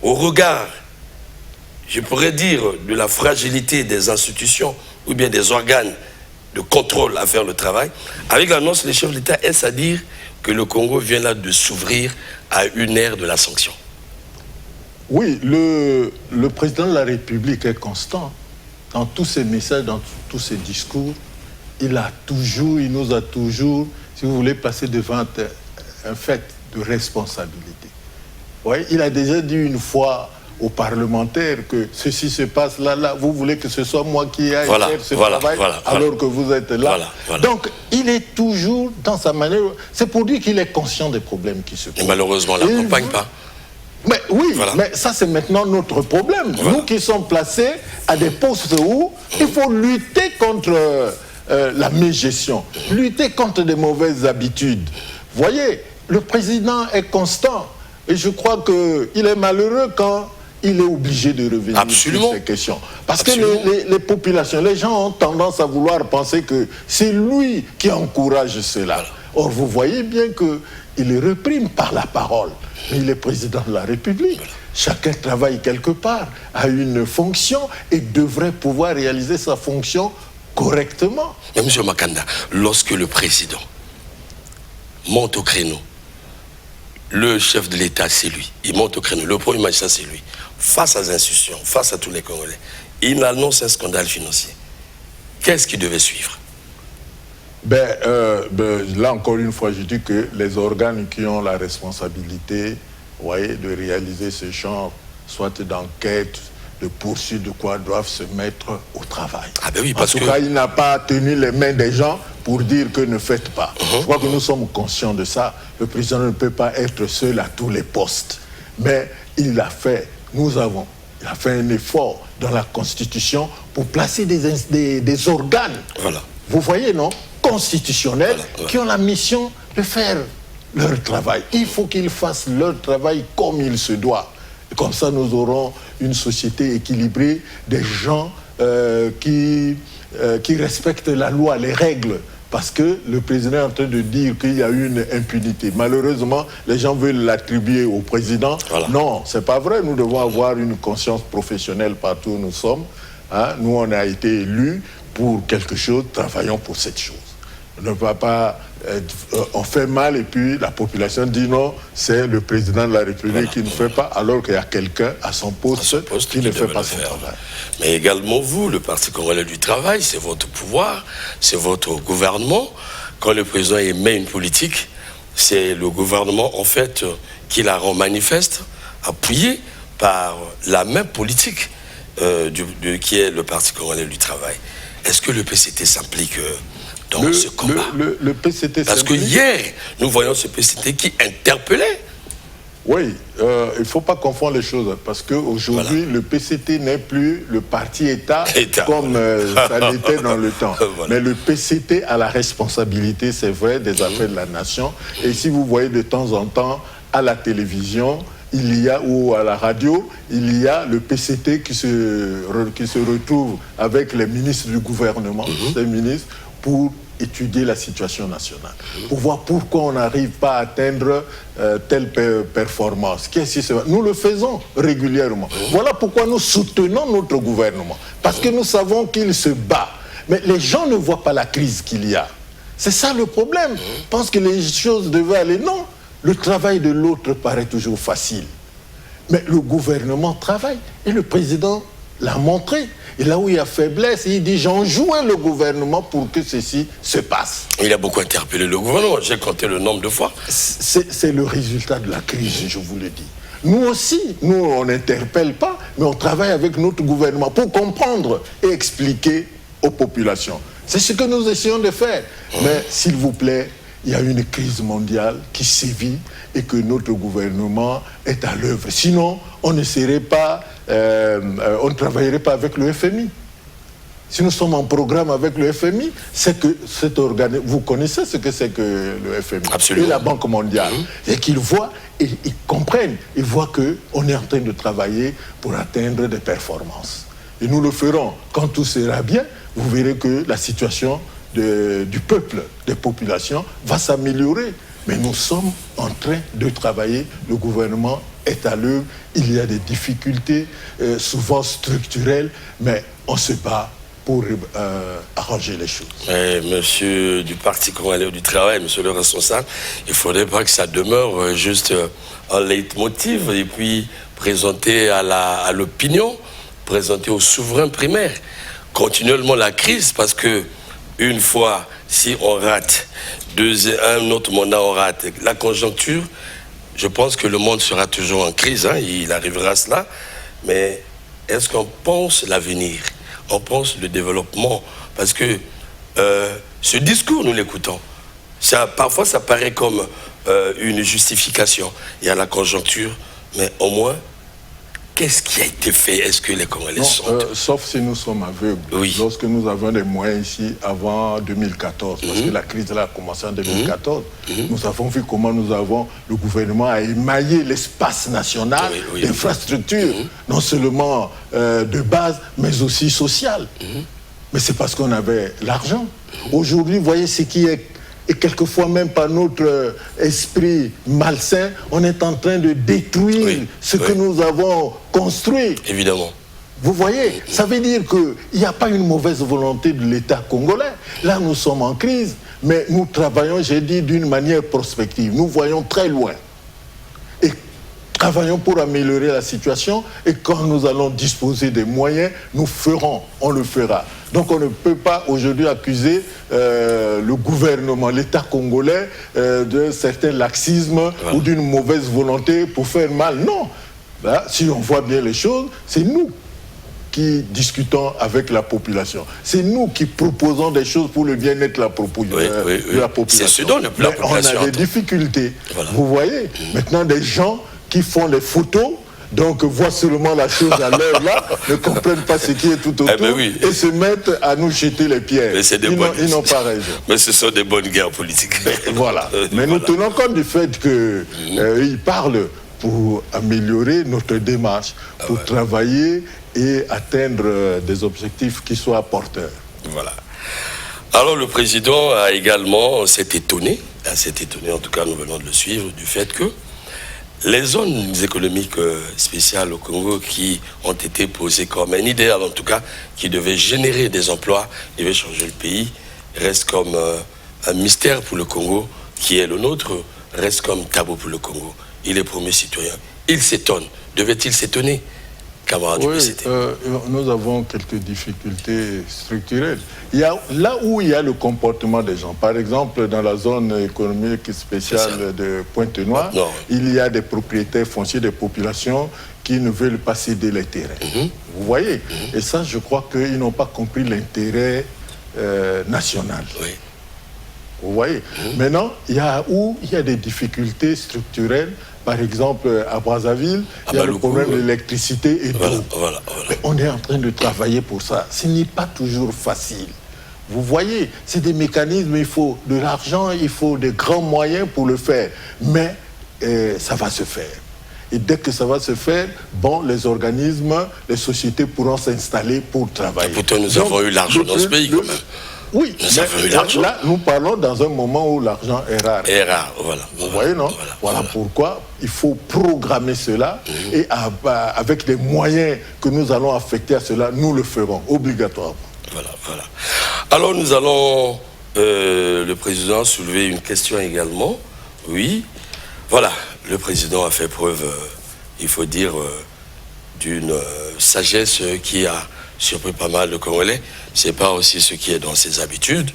A: au regard je pourrais dire, de la fragilité des institutions ou bien des organes de contrôle à faire le travail. Avec l'annonce des chefs d'État, est-ce à dire que le Congo vient là de s'ouvrir à une ère de la sanction?
B: Oui, le président de la République est constant. Dans tous ses messages, dans tous ses discours, il nous a toujours, si vous voulez, placé devant un fait de responsabilité. Oui, il a déjà dit une fois aux parlementaires que ceci se passe là, vous voulez que ce soit moi qui aille faire ce travail alors que vous êtes là. Donc, il est toujours dans sa manière. C'est pour dire qu'il est conscient des problèmes qui se posent.
A: Et malheureusement, on ne l'accompagne pas.
B: Mais oui, mais ça c'est maintenant notre problème. Nous qui sommes placés à des postes où il faut lutter contre la mégestion, lutter contre des mauvaises habitudes. Vous voyez, le président est constant et je crois qu'il est malheureux quand il est obligé de revenir sur ces questions. Parce que les populations, les gens ont tendance à vouloir penser que c'est lui qui encourage cela. Or, vous voyez bien qu'il est réprime par la parole. Mais il est président de la République. Chacun travaille quelque part, a une fonction et devrait pouvoir réaliser sa fonction correctement.
A: Mais M. Makanda, lorsque le président monte au créneau, le chef de l'État, c'est lui. Il monte au créneau. Le premier magistrat, c'est lui. Face aux institutions, face à tous les Congolais, il annonce un scandale financier. Qu'est-ce qui devait suivre?
B: Là, encore une fois, je dis que les organes qui ont la responsabilité, voyez, de réaliser ce genre, soit d'enquête, de poursuite, de quoi, doivent se mettre au travail.
A: Ah ben oui, parce
B: en tout cas, il n'a pas tenu les mains des gens pour dire que ne faites pas. Je crois que nous sommes conscients de ça. Le président ne peut pas être seul à tous les postes. Mais il a fait, il a fait un effort dans la Constitution pour placer des organes.
A: Voilà.
B: Vous voyez, non? Constitutionnels qui ont la mission de faire leur travail. Il faut qu'ils fassent leur travail comme il se doit. Et comme ça, nous aurons une société équilibrée, des gens qui respectent la loi, les règles. Parce que le président est en train de dire qu'il y a eu une impunité. Malheureusement, les gens veulent l'attribuer au président. Non, c'est pas vrai. Nous devons avoir une conscience professionnelle partout où nous sommes. Hein? Nous, on a été élus pour quelque chose, travaillons pour cette chose. On ne va pas... on fait mal et puis la population dit non, c'est le président de la République qui ne fait pas, alors qu'il y a quelqu'un à son poste qui ne fait pas son travail.
A: Mais également vous, le Parti congolais du travail, c'est votre pouvoir, c'est votre gouvernement. Quand le président émet une politique, c'est le gouvernement en fait qui la rend manifeste, appuyé par la même politique qui est le Parti congolais du travail. Est-ce que le PCT s'implique dans ce combat?
B: Le PCT
A: Parce que hier, nous voyons ce PCT qui interpellait.
B: Oui, il ne faut pas confondre les choses, parce qu'aujourd'hui, le PCT n'est plus le parti État comme ça l'était dans le temps. Mais le PCT a la responsabilité, c'est vrai, des affaires de la nation. Et si vous voyez de temps en temps à la télévision, ou à la radio, il y a le PCT qui se retrouve avec les ministres du gouvernement, les ministres, pour étudier la situation nationale, pour voir pourquoi on n'arrive pas à atteindre telle performance. Nous le faisons régulièrement. Voilà pourquoi nous soutenons notre gouvernement, parce que nous savons qu'il se bat. Mais les gens ne voient pas la crise qu'il y a. C'est ça le problème. Ils pensent que les choses devaient aller. Non. Le travail de l'autre paraît toujours facile. Mais le gouvernement travaille. Et le président l'a montré. Et là où il y a faiblesse, il dit j'enjoins le gouvernement pour que ceci se passe.
A: Il a beaucoup interpellé le gouvernement. J'ai compté le nombre de fois.
B: C'est le résultat de la crise, je vous le dis. Nous aussi, on n'interpelle pas, mais on travaille avec notre gouvernement pour comprendre et expliquer aux populations. C'est ce que nous essayons de faire. Mais s'il vous plaît, il y a une crise mondiale qui sévit et que notre gouvernement est à l'œuvre. Sinon, on ne serait pas, on ne travaillerait pas avec le FMI. Si nous sommes en programme avec le FMI, c'est que cet organe, vous connaissez ce que c'est que le FMI.
A: Absolument.
B: Et la Banque mondiale. Et qu'ils voient, et ils comprennent, ils voient qu'on est en train de travailler pour atteindre des performances. Et nous le ferons. Quand tout sera bien, vous verrez que la situation du peuple, des populations, va s'améliorer. Mais nous sommes en train de travailler, le gouvernement est à l'œuvre, il y a des difficultés, souvent structurelles, mais on se bat pour arranger les choses.
A: Monsieur du Parti congolais du travail, monsieur le responsable, il ne faudrait pas que ça demeure juste un leitmotiv et puis présenté à l'opinion, présenté aux souverains primaires. Continuellement la crise, parce que une fois, si on rate, un autre mandat on rate, la conjoncture, je pense que le monde sera toujours en crise, hein, il arrivera à cela, mais est-ce qu'on pense l'avenir? On pense le développement, parce que ce discours, nous l'écoutons. Parfois, ça paraît comme une justification. Il y a la conjoncture, mais au moins, qu'est-ce qui a été fait? Est-ce que les Congolais sont...
B: sauf si nous sommes aveugles.
A: Oui.
B: Lorsque nous avons des moyens ici avant 2014, parce que la crise là a commencé en 2014, nous avons vu comment le gouvernement a émaillé l'espace national d'infrastructures, non seulement de base, mais aussi sociales. Mais c'est parce qu'on avait l'argent. Aujourd'hui, vous voyez ce qui est... Et quelquefois, même par notre esprit malsain, on est en train de détruire ce que nous avons construit.
A: Évidemment.
B: Vous voyez, ça veut dire qu'il n'y a pas une mauvaise volonté de l'État congolais. Là, nous sommes en crise, mais nous travaillons, j'ai dit, d'une manière prospective. Nous voyons très loin. Et travaillons pour améliorer la situation. Et quand nous allons disposer des moyens, nous ferons, on le fera. Donc on ne peut pas aujourd'hui accuser le gouvernement, l'État congolais, d'un certain laxisme ou d'une mauvaise volonté pour faire mal. Non. Là, si on voit bien les choses, c'est nous qui discutons avec la population. C'est nous qui proposons des choses pour le bien-être de la population.
A: C'est ce dont la population
B: on a des difficultés. Voilà. Vous voyez, maintenant des gens qui font des photos, donc voient seulement la chose à l'heure là, ne comprennent pas ce qui est tout autour et se mettent à nous jeter les pierres. Ils n'ont pas raison.
A: Mais ce sont des bonnes guerres politiques.
B: Voilà. Mais nous tenons compte du fait qu'ils parlent pour améliorer notre démarche, pour travailler et atteindre des objectifs qui soient porteurs.
A: Voilà. Alors le président a également s'est étonné en tout cas nous venons de le suivre, du fait que les zones économiques spéciales au Congo qui ont été posées comme un idéal, en tout cas, qui devaient générer des emplois, qui devaient changer le pays, restent comme un mystère pour le Congo, qui est le nôtre, reste comme tabou pour le Congo. Il est premier citoyen. Il s'étonne. Devait-il s'étonner, camarade du PCT?
B: Nous avons quelques difficultés structurelles. Il y a, là où il y a le comportement des gens, par exemple dans la zone économique spéciale de Pointe-Noire, il y a des propriétaires fonciers, des populations qui ne veulent pas céder les terrains. Vous voyez? Et ça, je crois qu'ils n'ont pas compris l'intérêt national. Vous voyez? Maintenant, il y a des difficultés structurelles. Par exemple, à Brazzaville, il y a le problème de l'électricité et d'eau. Mais on est en train de travailler pour ça. Ce n'est pas toujours facile. Vous voyez, c'est des mécanismes, il faut de l'argent, il faut des grands moyens pour le faire. Mais ça va se faire. Et dès que ça va se faire, bon, les organismes, les sociétés pourront s'installer pour travailler.
A: Et pourtant, nous avons eu l'argent dans ce pays, quand même.
B: Oui, mais là, nous parlons dans un moment où l'argent est rare. Vous voyez, non? Voilà pourquoi il faut programmer cela et avec les moyens que nous allons affecter à cela, nous le ferons obligatoirement.
A: Voilà. Alors, nous allons, le président, soulever une question également. Oui, voilà, le président a fait preuve, il faut dire, d'une sagesse qui a surpris pas mal de Congolais. C'est pas aussi ce qui est dans ses habitudes.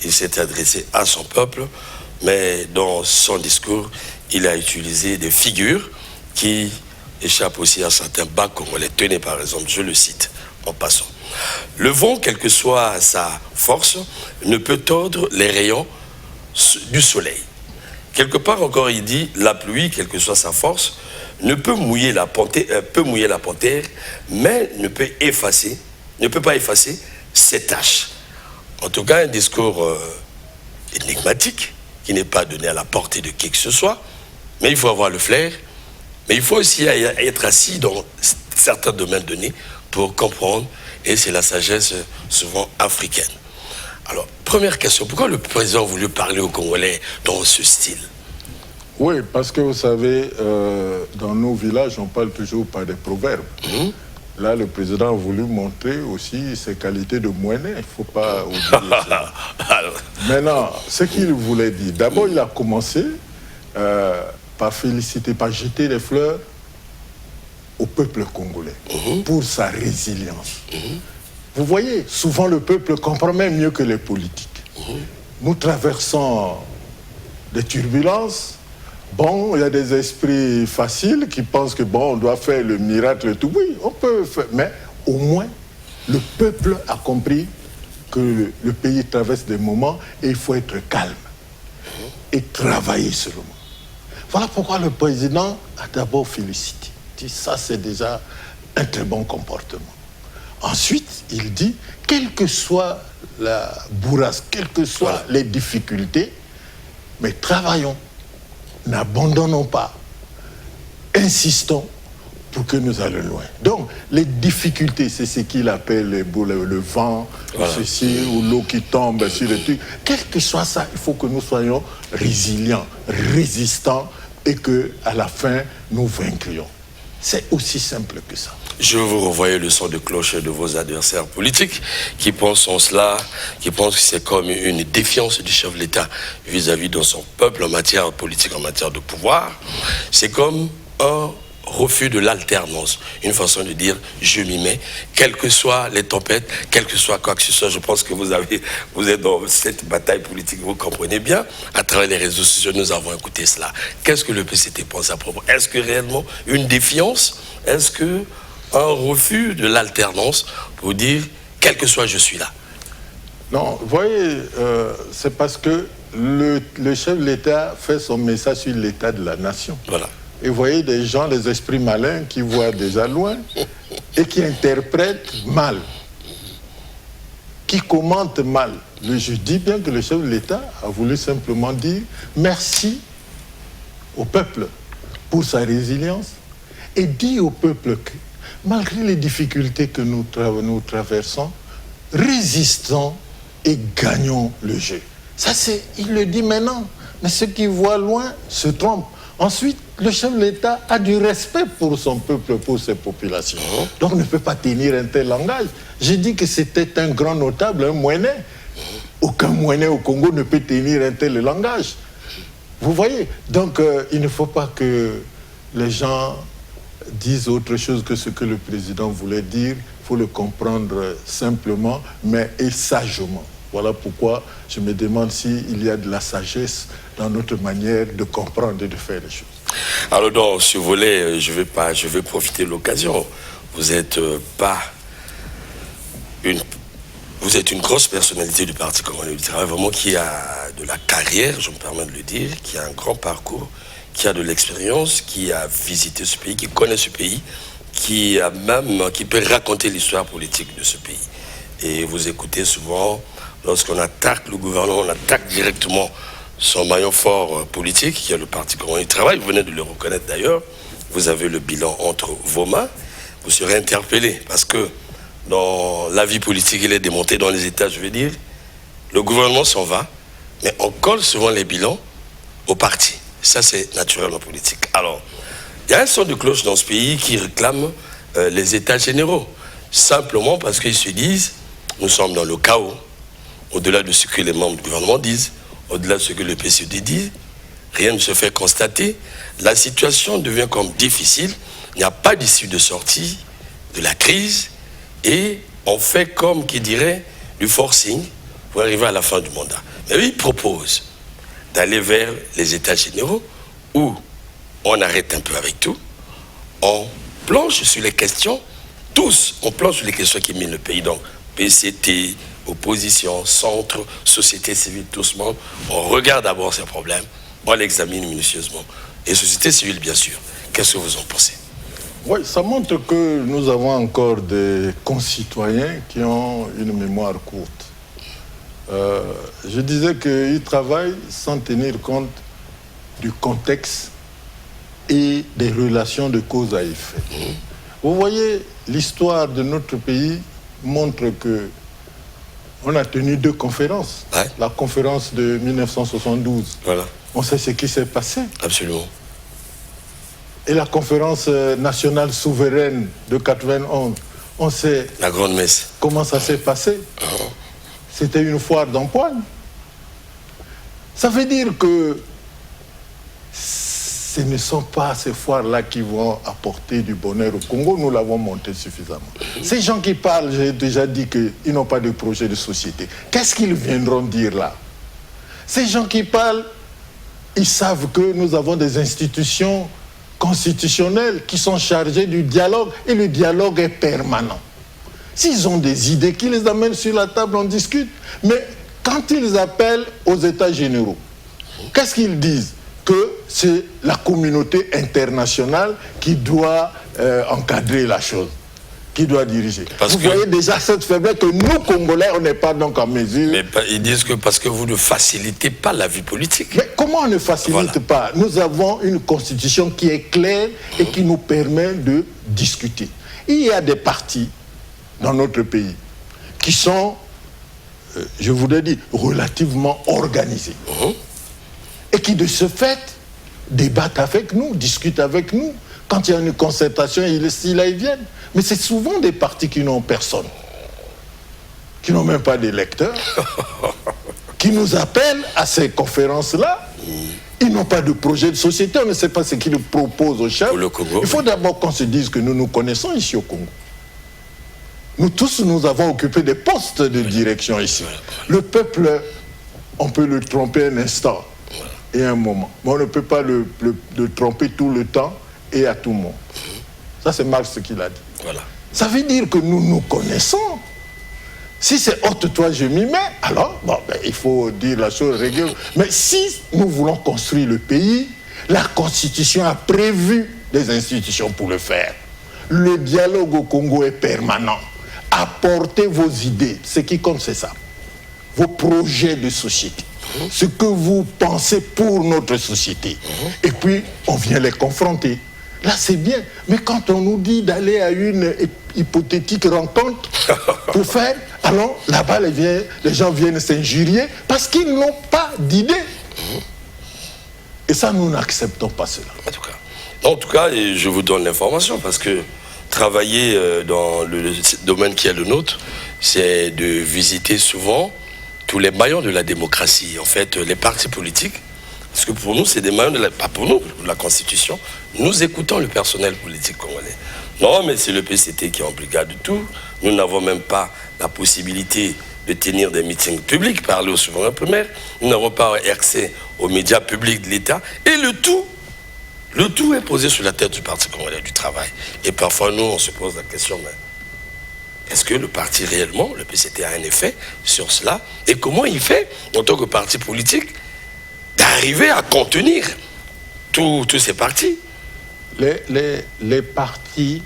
A: Il s'est adressé à son peuple, mais dans son discours, il a utilisé des figures qui échappent aussi à certains bas Congolais. Tenez par exemple, je le cite en passant. Le vent, quelle que soit sa force, ne peut tordre les rayons du soleil. Quelque part encore, il dit, la pluie, quelle que soit sa force, ne peut mouiller la panthère, mais ne peut pas effacer ses tâches. En tout cas, un discours énigmatique qui n'est pas donné à la portée de qui que ce soit, mais il faut avoir le flair, mais il faut aussi être assis dans certains domaines donnés pour comprendre, et c'est la sagesse souvent africaine. Alors, première question, pourquoi le président a voulu parler aux Congolais dans ce style?
B: Oui, parce que vous savez, dans nos villages, on parle toujours par des proverbes. Là, le président a voulu montrer aussi ses qualités de moinet. Il ne faut pas oublier ça. Maintenant, ce qu'il voulait dire, d'abord, il a commencé par féliciter, par jeter des fleurs au peuple congolais pour sa résilience. Vous voyez, souvent le peuple comprend même mieux que les politiques. Nous traversons des turbulences. Bon, il y a des esprits faciles qui pensent que bon, on doit faire le miracle et tout. Oui, on peut faire, mais au moins, le peuple a compris que le pays traverse des moments et il faut être calme et travailler seulement. Voilà pourquoi le président a d'abord félicité. Il dit, ça, c'est déjà un très bon comportement. Ensuite, il dit, quelle que soit la bourrasque, quelles que soient les difficultés, mais travaillons. N'abandonnons pas, insistons pour que nous allions loin. Donc, les difficultés, c'est ce qu'il appelle le vent, ceci, ou l'eau qui tombe sur le truc. Quel que soit ça, il faut que nous soyons résilients, résistants, et qu'à la fin, nous vaincrions. C'est aussi simple que ça.
A: Je veux vous renvoyer le son de cloche de vos adversaires politiques qui pensent en cela, qui pensent que c'est comme une défiance du chef de l'État vis-à-vis de son peuple en matière politique, en matière de pouvoir. C'est comme un refus de l'alternance, une façon de dire je m'y mets, quelles que soient les tempêtes, quel que soit quoi que ce soit. Je pense que vous êtes dans cette bataille politique, vous comprenez bien. À travers les réseaux sociaux, nous avons écouté cela. Qu'est-ce que le PCT pense à propos? Est-ce que réellement une défiance? Est-ce que un refus de l'alternance pour dire quel que soit je suis là?
B: Non, vous voyez, c'est parce que le chef de l'État fait son message sur l'état de la nation. Voilà. Et vous voyez des gens, des esprits malins qui voient déjà loin et qui interprètent mal, qui commentent mal. Je dis bien que le chef de l'État a voulu simplement dire merci au peuple pour sa résilience et dit au peuple que malgré les difficultés que nous traversons, résistons et gagnons le jeu. Ça, il le dit maintenant. Mais ceux qui voient loin se trompent. Ensuite, le chef de l'État a du respect pour son peuple, pour ses populations. Donc, il ne peut pas tenir un tel langage. J'ai dit que c'était un grand notable, un moinet. Aucun moinet au Congo ne peut tenir un tel langage. Vous voyez? Donc, il ne faut pas que les gens disent autre chose que ce que le président voulait dire. Il faut le comprendre simplement, mais et sagement. Voilà pourquoi je me demande s'il y a de la sagesse dans notre manière de comprendre et de faire les choses.
A: Alors dans ce volet, je vais profiter de l'occasion. Vous êtes une grosse personnalité du Parti congolais du travail, vraiment qui a de la carrière, je me permets de le dire, qui a un grand parcours, qui a de l'expérience, qui a visité ce pays, qui connaît ce pays, qui peut raconter l'histoire politique de ce pays. Et vous écoutez souvent, lorsqu'on attaque le gouvernement, on attaque directement son maillon fort politique, qui est le Parti congolais du travail. Vous venez de le reconnaître d'ailleurs. Vous avez le bilan entre vos mains. Vous serez interpellé parce que dans la vie politique, il est démonté dans les États, je veux dire. Le gouvernement s'en va, mais on colle souvent les bilans au parti. Ça, c'est naturel en politique. Alors, il y a un son de cloche dans ce pays qui réclame les États généraux. Simplement parce qu'ils se disent, nous sommes dans le chaos. Au-delà de ce que les membres du gouvernement disent, au-delà de ce que le PCD dit, rien ne se fait constater. La situation devient comme difficile. Il n'y a pas d'issue de sortie de la crise. Et on fait comme qui dirait du forcing pour arriver à la fin du mandat. Mais lui, il propose d'aller vers les États généraux où on arrête un peu avec tout. On planche sur les questions, tous, on planche sur les questions qui minent le pays. Donc, PCT, opposition, centre, société civile, tous membres, on regarde d'abord ces problèmes, on l'examine minutieusement. Et société civile, bien sûr. Qu'est-ce que vous en pensez?
B: Oui, ça montre que nous avons encore des concitoyens qui ont une mémoire courte. Je disais qu'ils travaillent sans tenir compte du contexte et des relations de cause à effet. Vous voyez, l'histoire de notre pays montre que on a tenu deux conférences. Ouais. La conférence de 1972, voilà, on sait ce qui s'est passé.
A: Absolument.
B: Et la conférence nationale souveraine de 91, on sait
A: La grande messe.
B: comment ça s'est passé. C'était une foire d'empoigne. Ça veut dire que ce ne sont pas ces foires-là qui vont apporter du bonheur au Congo. Nous l'avons monté suffisamment. Ces gens qui parlent, j'ai déjà dit qu'ils n'ont pas de projet de société. Qu'est-ce qu'ils viendront dire là? Ces gens qui parlent, ils savent que nous avons des institutions constitutionnelles qui sont chargées du dialogue, et le dialogue est permanent. S'ils ont des idées, qu'ils les amènent sur la table, on discute. Mais quand ils appellent aux États généraux, qu'est-ce qu'ils disent? Que c'est la communauté internationale qui doit encadrer la chose, qui doit diriger. Vous voyez déjà cette faiblesse que nous, Congolais, on n'est pas donc en mesure...
A: Mais ils disent que parce que vous ne facilitez pas la vie politique.
B: Mais comment on ne facilite pas? Nous avons une constitution qui est claire et qui nous permet de discuter. Il y a des partis dans notre pays qui sont, je vous l'ai dit, relativement organisés. Et qui de ce fait débattent avec nous, discutent avec nous. Quand il y a une concertation, ils viennent. Mais c'est souvent des partis qui n'ont personne, qui n'ont même pas d'électeurs, qui nous appellent à ces conférences-là. Ils n'ont pas de projet de société, on ne sait pas ce qu'ils proposent aux chefs. Il faut d'abord qu'on se dise que nous nous connaissons ici au Congo. Nous tous, nous avons occupé des postes de direction ici. Le peuple, on peut le tromper un instant et un moment. Mais on ne peut pas le tromper tout le temps et à tout moment. Ça, c'est Marx qui l'a dit.
A: Voilà.
B: Ça veut dire que nous nous connaissons. Si c'est haute toi, je m'y mets, alors il faut dire la chose régulière. Mais si nous voulons construire le pays, la Constitution a prévu des institutions pour le faire. Le dialogue au Congo est permanent. Apportez vos idées. Ce qui compte, c'est ça. Vos projets de société. Ce que vous pensez pour notre société. Et puis, on vient les confronter. Là, c'est bien. Mais quand on nous dit d'aller à une hypothétique rencontre pour faire, alors là-bas, les gens viennent s'injurier parce qu'ils n'ont pas d'idée. Et ça, nous n'acceptons pas cela.
A: En tout cas, je vous donne l'information parce que travailler dans le domaine qui est le nôtre, c'est de visiter souvent tous les maillons de la démocratie. En fait, les partis politiques, parce que pour nous, c'est des maillons, pas pour nous, la Constitution. Nous écoutons le personnel politique congolais. Non, mais c'est le PCT qui est en brigade de tout. Nous n'avons même pas la possibilité de tenir des meetings publics, parler aux souverains primaires. Nous n'avons pas accès aux médias publics de l'État. Et le tout est posé sur la tête du Parti congolais du travail. Et parfois, nous, on se pose la question, mais est-ce que le parti réellement, le PCT, a un effet sur cela? Et comment il fait, en tant que parti politique, d'arriver à contenir tous ces partis?
B: Les partis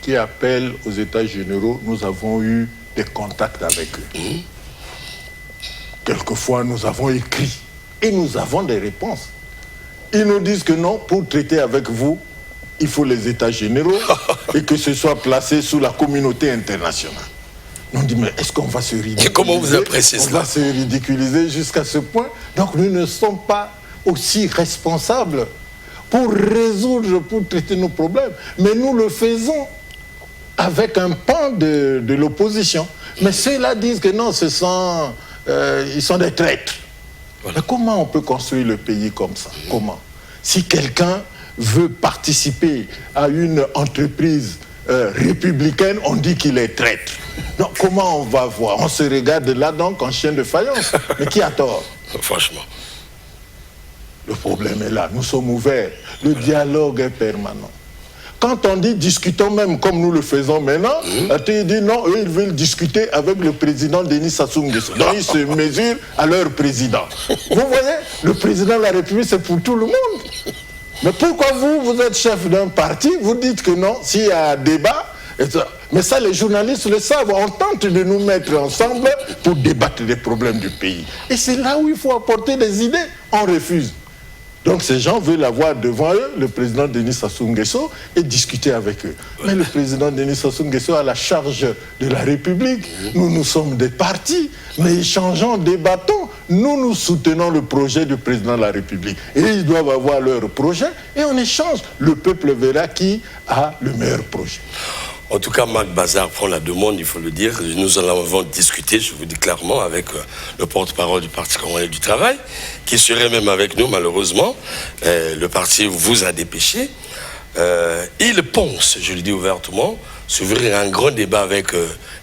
B: qui appellent aux États généraux, nous avons eu des contacts avec eux. Quelquefois, nous avons écrit et nous avons des réponses. Ils nous disent que non, pour traiter avec vous, il faut les États généraux et que ce soit placé sous la communauté internationale. On dit, mais est-ce qu'on va se ridiculiser?
A: Et comment vous appréciez cela?
B: On va se ridiculiser jusqu'à ce point. Donc nous ne sommes pas aussi responsables pour résoudre, pour traiter nos problèmes. Mais nous le faisons avec un pan de l'opposition. Mais ceux-là disent que non, ils sont des traîtres. Voilà. Mais comment on peut construire le pays comme ça? Comment? Si quelqu'un veut participer à une entreprise républicaine, on dit qu'il est traître. Donc comment on va voir? On se regarde là donc en chien de faïence. Mais qui a tort?
A: Franchement.
B: Le problème est là. Nous sommes ouverts. Le dialogue est permanent. Quand on dit discutons même comme nous le faisons maintenant, tu dis non, eux ils veulent discuter avec le président Denis Sassou Nguesso. Donc ils se mesurent à leur président. Vous voyez, le président de la République c'est pour tout le monde. Mais pourquoi vous êtes chef d'un parti, vous dites que non, s'il y a un débat, mais ça les journalistes le savent, on tente de nous mettre ensemble pour débattre des problèmes du pays. Et c'est là où il faut apporter des idées, on refuse. Donc ces gens veulent avoir devant eux le président Denis Sassou Nguesso et discuter avec eux. Mais le président Denis Sassou Nguesso a la charge de la République. Nous sommes des partis, mais échangeons, débattons. nous soutenons le projet du président de la République. Et ils doivent avoir leur projet. Et en échange, le peuple verra qui a le meilleur projet.
A: En tout cas, Marc Bazar prend la demande, il faut le dire. Nous en avons discuté, je vous dis clairement, avec le porte-parole du Parti congolais du travail, qui serait même avec nous, malheureusement. Le parti vous a dépêché. Il pense, je le dis ouvertement, s'ouvrir un grand débat avec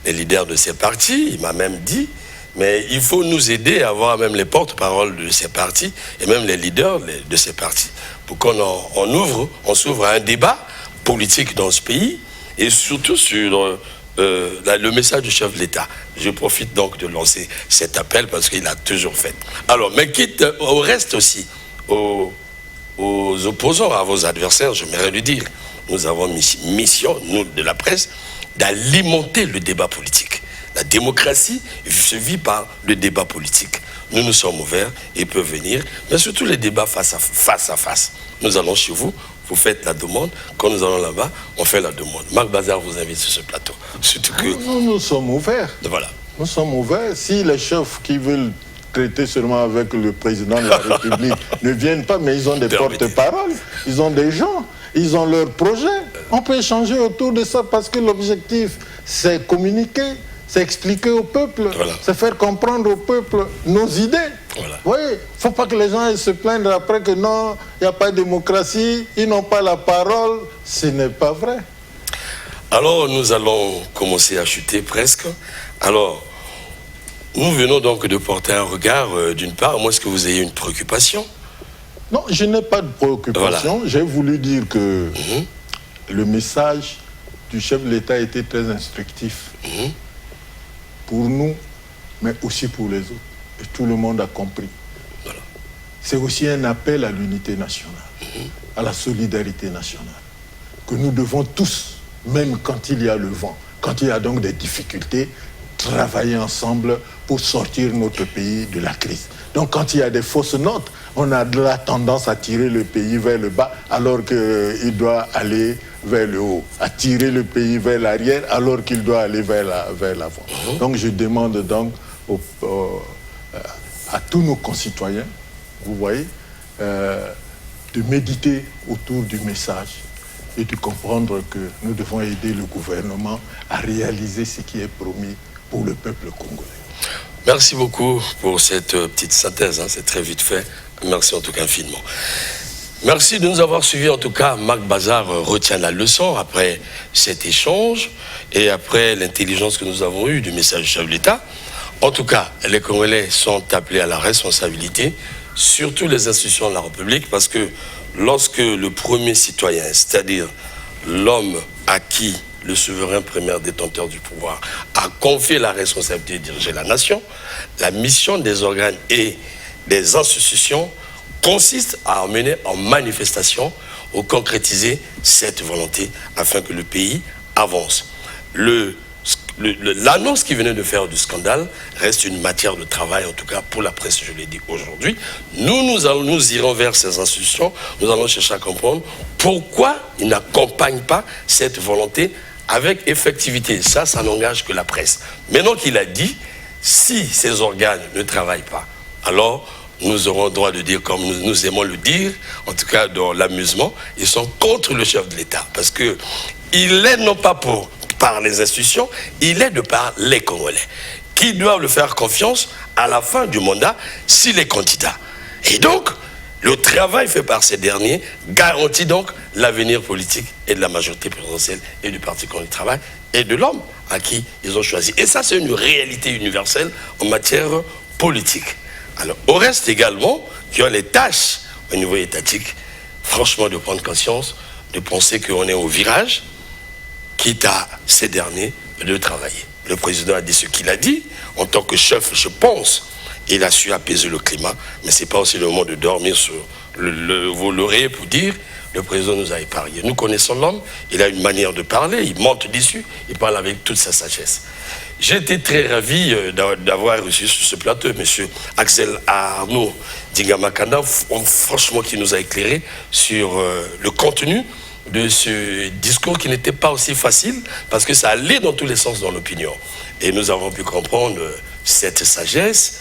A: les leaders de ces partis. Il m'a même dit, mais il faut nous aider à avoir même les porte-paroles de ces partis et même les leaders de ces partis pour qu'on s'ouvre à un débat politique dans ce pays et surtout sur le message du chef de l'État. Je profite donc de lancer cet appel parce qu'il a toujours fait. Alors, mais quitte au reste aussi, aux opposants, à vos adversaires, j'aimerais lui dire, nous avons mission, nous de la presse, d'alimenter le débat politique. La démocratie se vit par le débat politique. Nous sommes ouverts, ils peuvent venir, mais surtout les débats face à face. Nous allons chez vous, vous faites la demande. Quand nous allons là-bas, on fait la demande. Marc Bazar vous invite sur ce plateau. Surtout que...
B: Nous sommes ouverts.
A: Voilà.
B: Nous sommes ouverts. Si les chefs qui veulent traiter seulement avec le président de la République ne viennent pas, mais ils ont des porte-paroles, ils ont des gens, ils ont leur projet. On peut échanger autour de ça parce que l'objectif, c'est communiquer, c'est expliquer au peuple, c'est faire comprendre au peuple nos idées. Voilà. Oui, il ne faut pas que les gens se plaignent après que non, il n'y a pas de démocratie, ils n'ont pas la parole. Ce n'est pas vrai.
A: Alors, nous allons commencer à chuter presque. Alors, nous venons donc de porter un regard, d'une part, à moins que vous ayez une préoccupation.
B: Non, je n'ai pas de préoccupation. Voilà. J'ai voulu dire que le message du chef de l'État était très instructif pour nous, mais aussi pour les autres. Et tout le monde a compris. Voilà. C'est aussi un appel à l'unité nationale, à la solidarité nationale, que nous devons tous, même quand il y a le vent, quand il y a donc des difficultés, travailler ensemble pour sortir notre pays de la crise. Donc quand il y a des fausses notes, on a de la tendance à tirer le pays vers le bas alors qu'il doit aller vers le haut, à tirer le pays vers l'arrière alors qu'il doit aller vers l'avant. Donc je demande donc à tous nos concitoyens, vous voyez, de méditer autour du message et de comprendre que nous devons aider le gouvernement à réaliser ce qui est promis pour le peuple congolais.
A: Merci beaucoup pour cette petite synthèse, c'est très vite fait. Merci en tout cas infiniment. Merci de nous avoir suivis. En tout cas, Marc Bazar retient la leçon après cet échange et après l'intelligence que nous avons eue du message du chef de l'État. En tout cas, les Congolais sont appelés à la responsabilité, surtout les institutions de la République, parce que lorsque le premier citoyen, c'est-à-dire l'homme à qui le souverain premier détenteur du pouvoir a confié la responsabilité de diriger la nation, la mission des organes et des institutions consiste à emmener en manifestation ou concrétiser cette volonté afin que le pays avance. L'annonce qui venait de faire du scandale reste une matière de travail, en tout cas pour la presse, je l'ai dit aujourd'hui. Nous irons vers ces institutions, nous allons chercher à comprendre pourquoi ils n'accompagnent pas cette volonté avec effectivité. Ça n'engage que la presse. Maintenant qu'il a dit, si ces organes ne travaillent pas, alors nous aurons le droit de dire, comme nous aimons le dire, en tout cas dans l'amusement, ils sont contre le chef de l'État. Parce qu'il est non pas par les institutions, il est de par les Congolais, qui doivent le faire confiance à la fin du mandat s'il est candidat. Et donc, le travail fait par ces derniers garantit donc l'avenir politique et de la majorité présidentielle et du Parti congolais du travail et de l'homme à qui ils ont choisi. Et ça, c'est une réalité universelle en matière politique. Alors, au reste également, qui ont les tâches au niveau étatique, franchement, de prendre conscience, de penser qu'on est au virage, quitte à ces derniers de travailler. Le président a dit ce qu'il a dit. En tant que chef, je pense, il a su apaiser le climat, mais ce n'est pas aussi le moment de dormir sur vos lauriers pour dire le président nous a épargnés. Nous connaissons l'homme, il a une manière de parler, il monte dessus, il parle avec toute sa sagesse. J'ai été très ravi d'avoir reçu sur ce plateau M. Axel Arnaud Dingamakanda, franchement qui nous a éclairé sur le contenu de ce discours qui n'était pas aussi facile parce que ça allait dans tous les sens dans l'opinion. Et nous avons pu comprendre cette sagesse,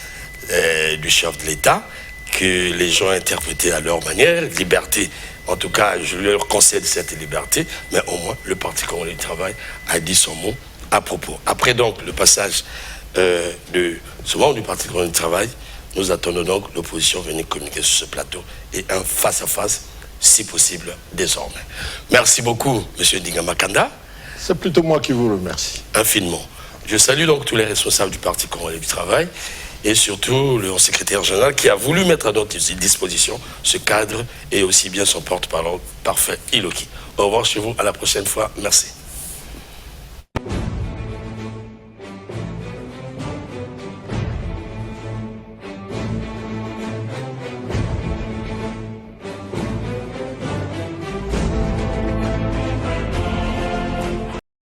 A: du chef de l'État, que les gens interprétaient à leur manière, liberté. En tout cas, je leur concède cette liberté, mais au moins, le Parti congolais du travail a dit son mot à propos. Après donc le passage de ce membre du Parti congolais du travail, nous attendons donc l'opposition venir communiquer sur ce plateau et un face-à-face, si possible, désormais. Merci beaucoup, M. Ndinga-Makanda.
B: C'est plutôt moi qui vous remercie.
A: Infiniment. Je salue donc tous les responsables du Parti congolais du travail et surtout le secrétaire général qui a voulu mettre à notre disposition ce cadre et aussi bien son porte-parole parfait, Iloki. Au revoir chez vous, à la prochaine fois. Merci.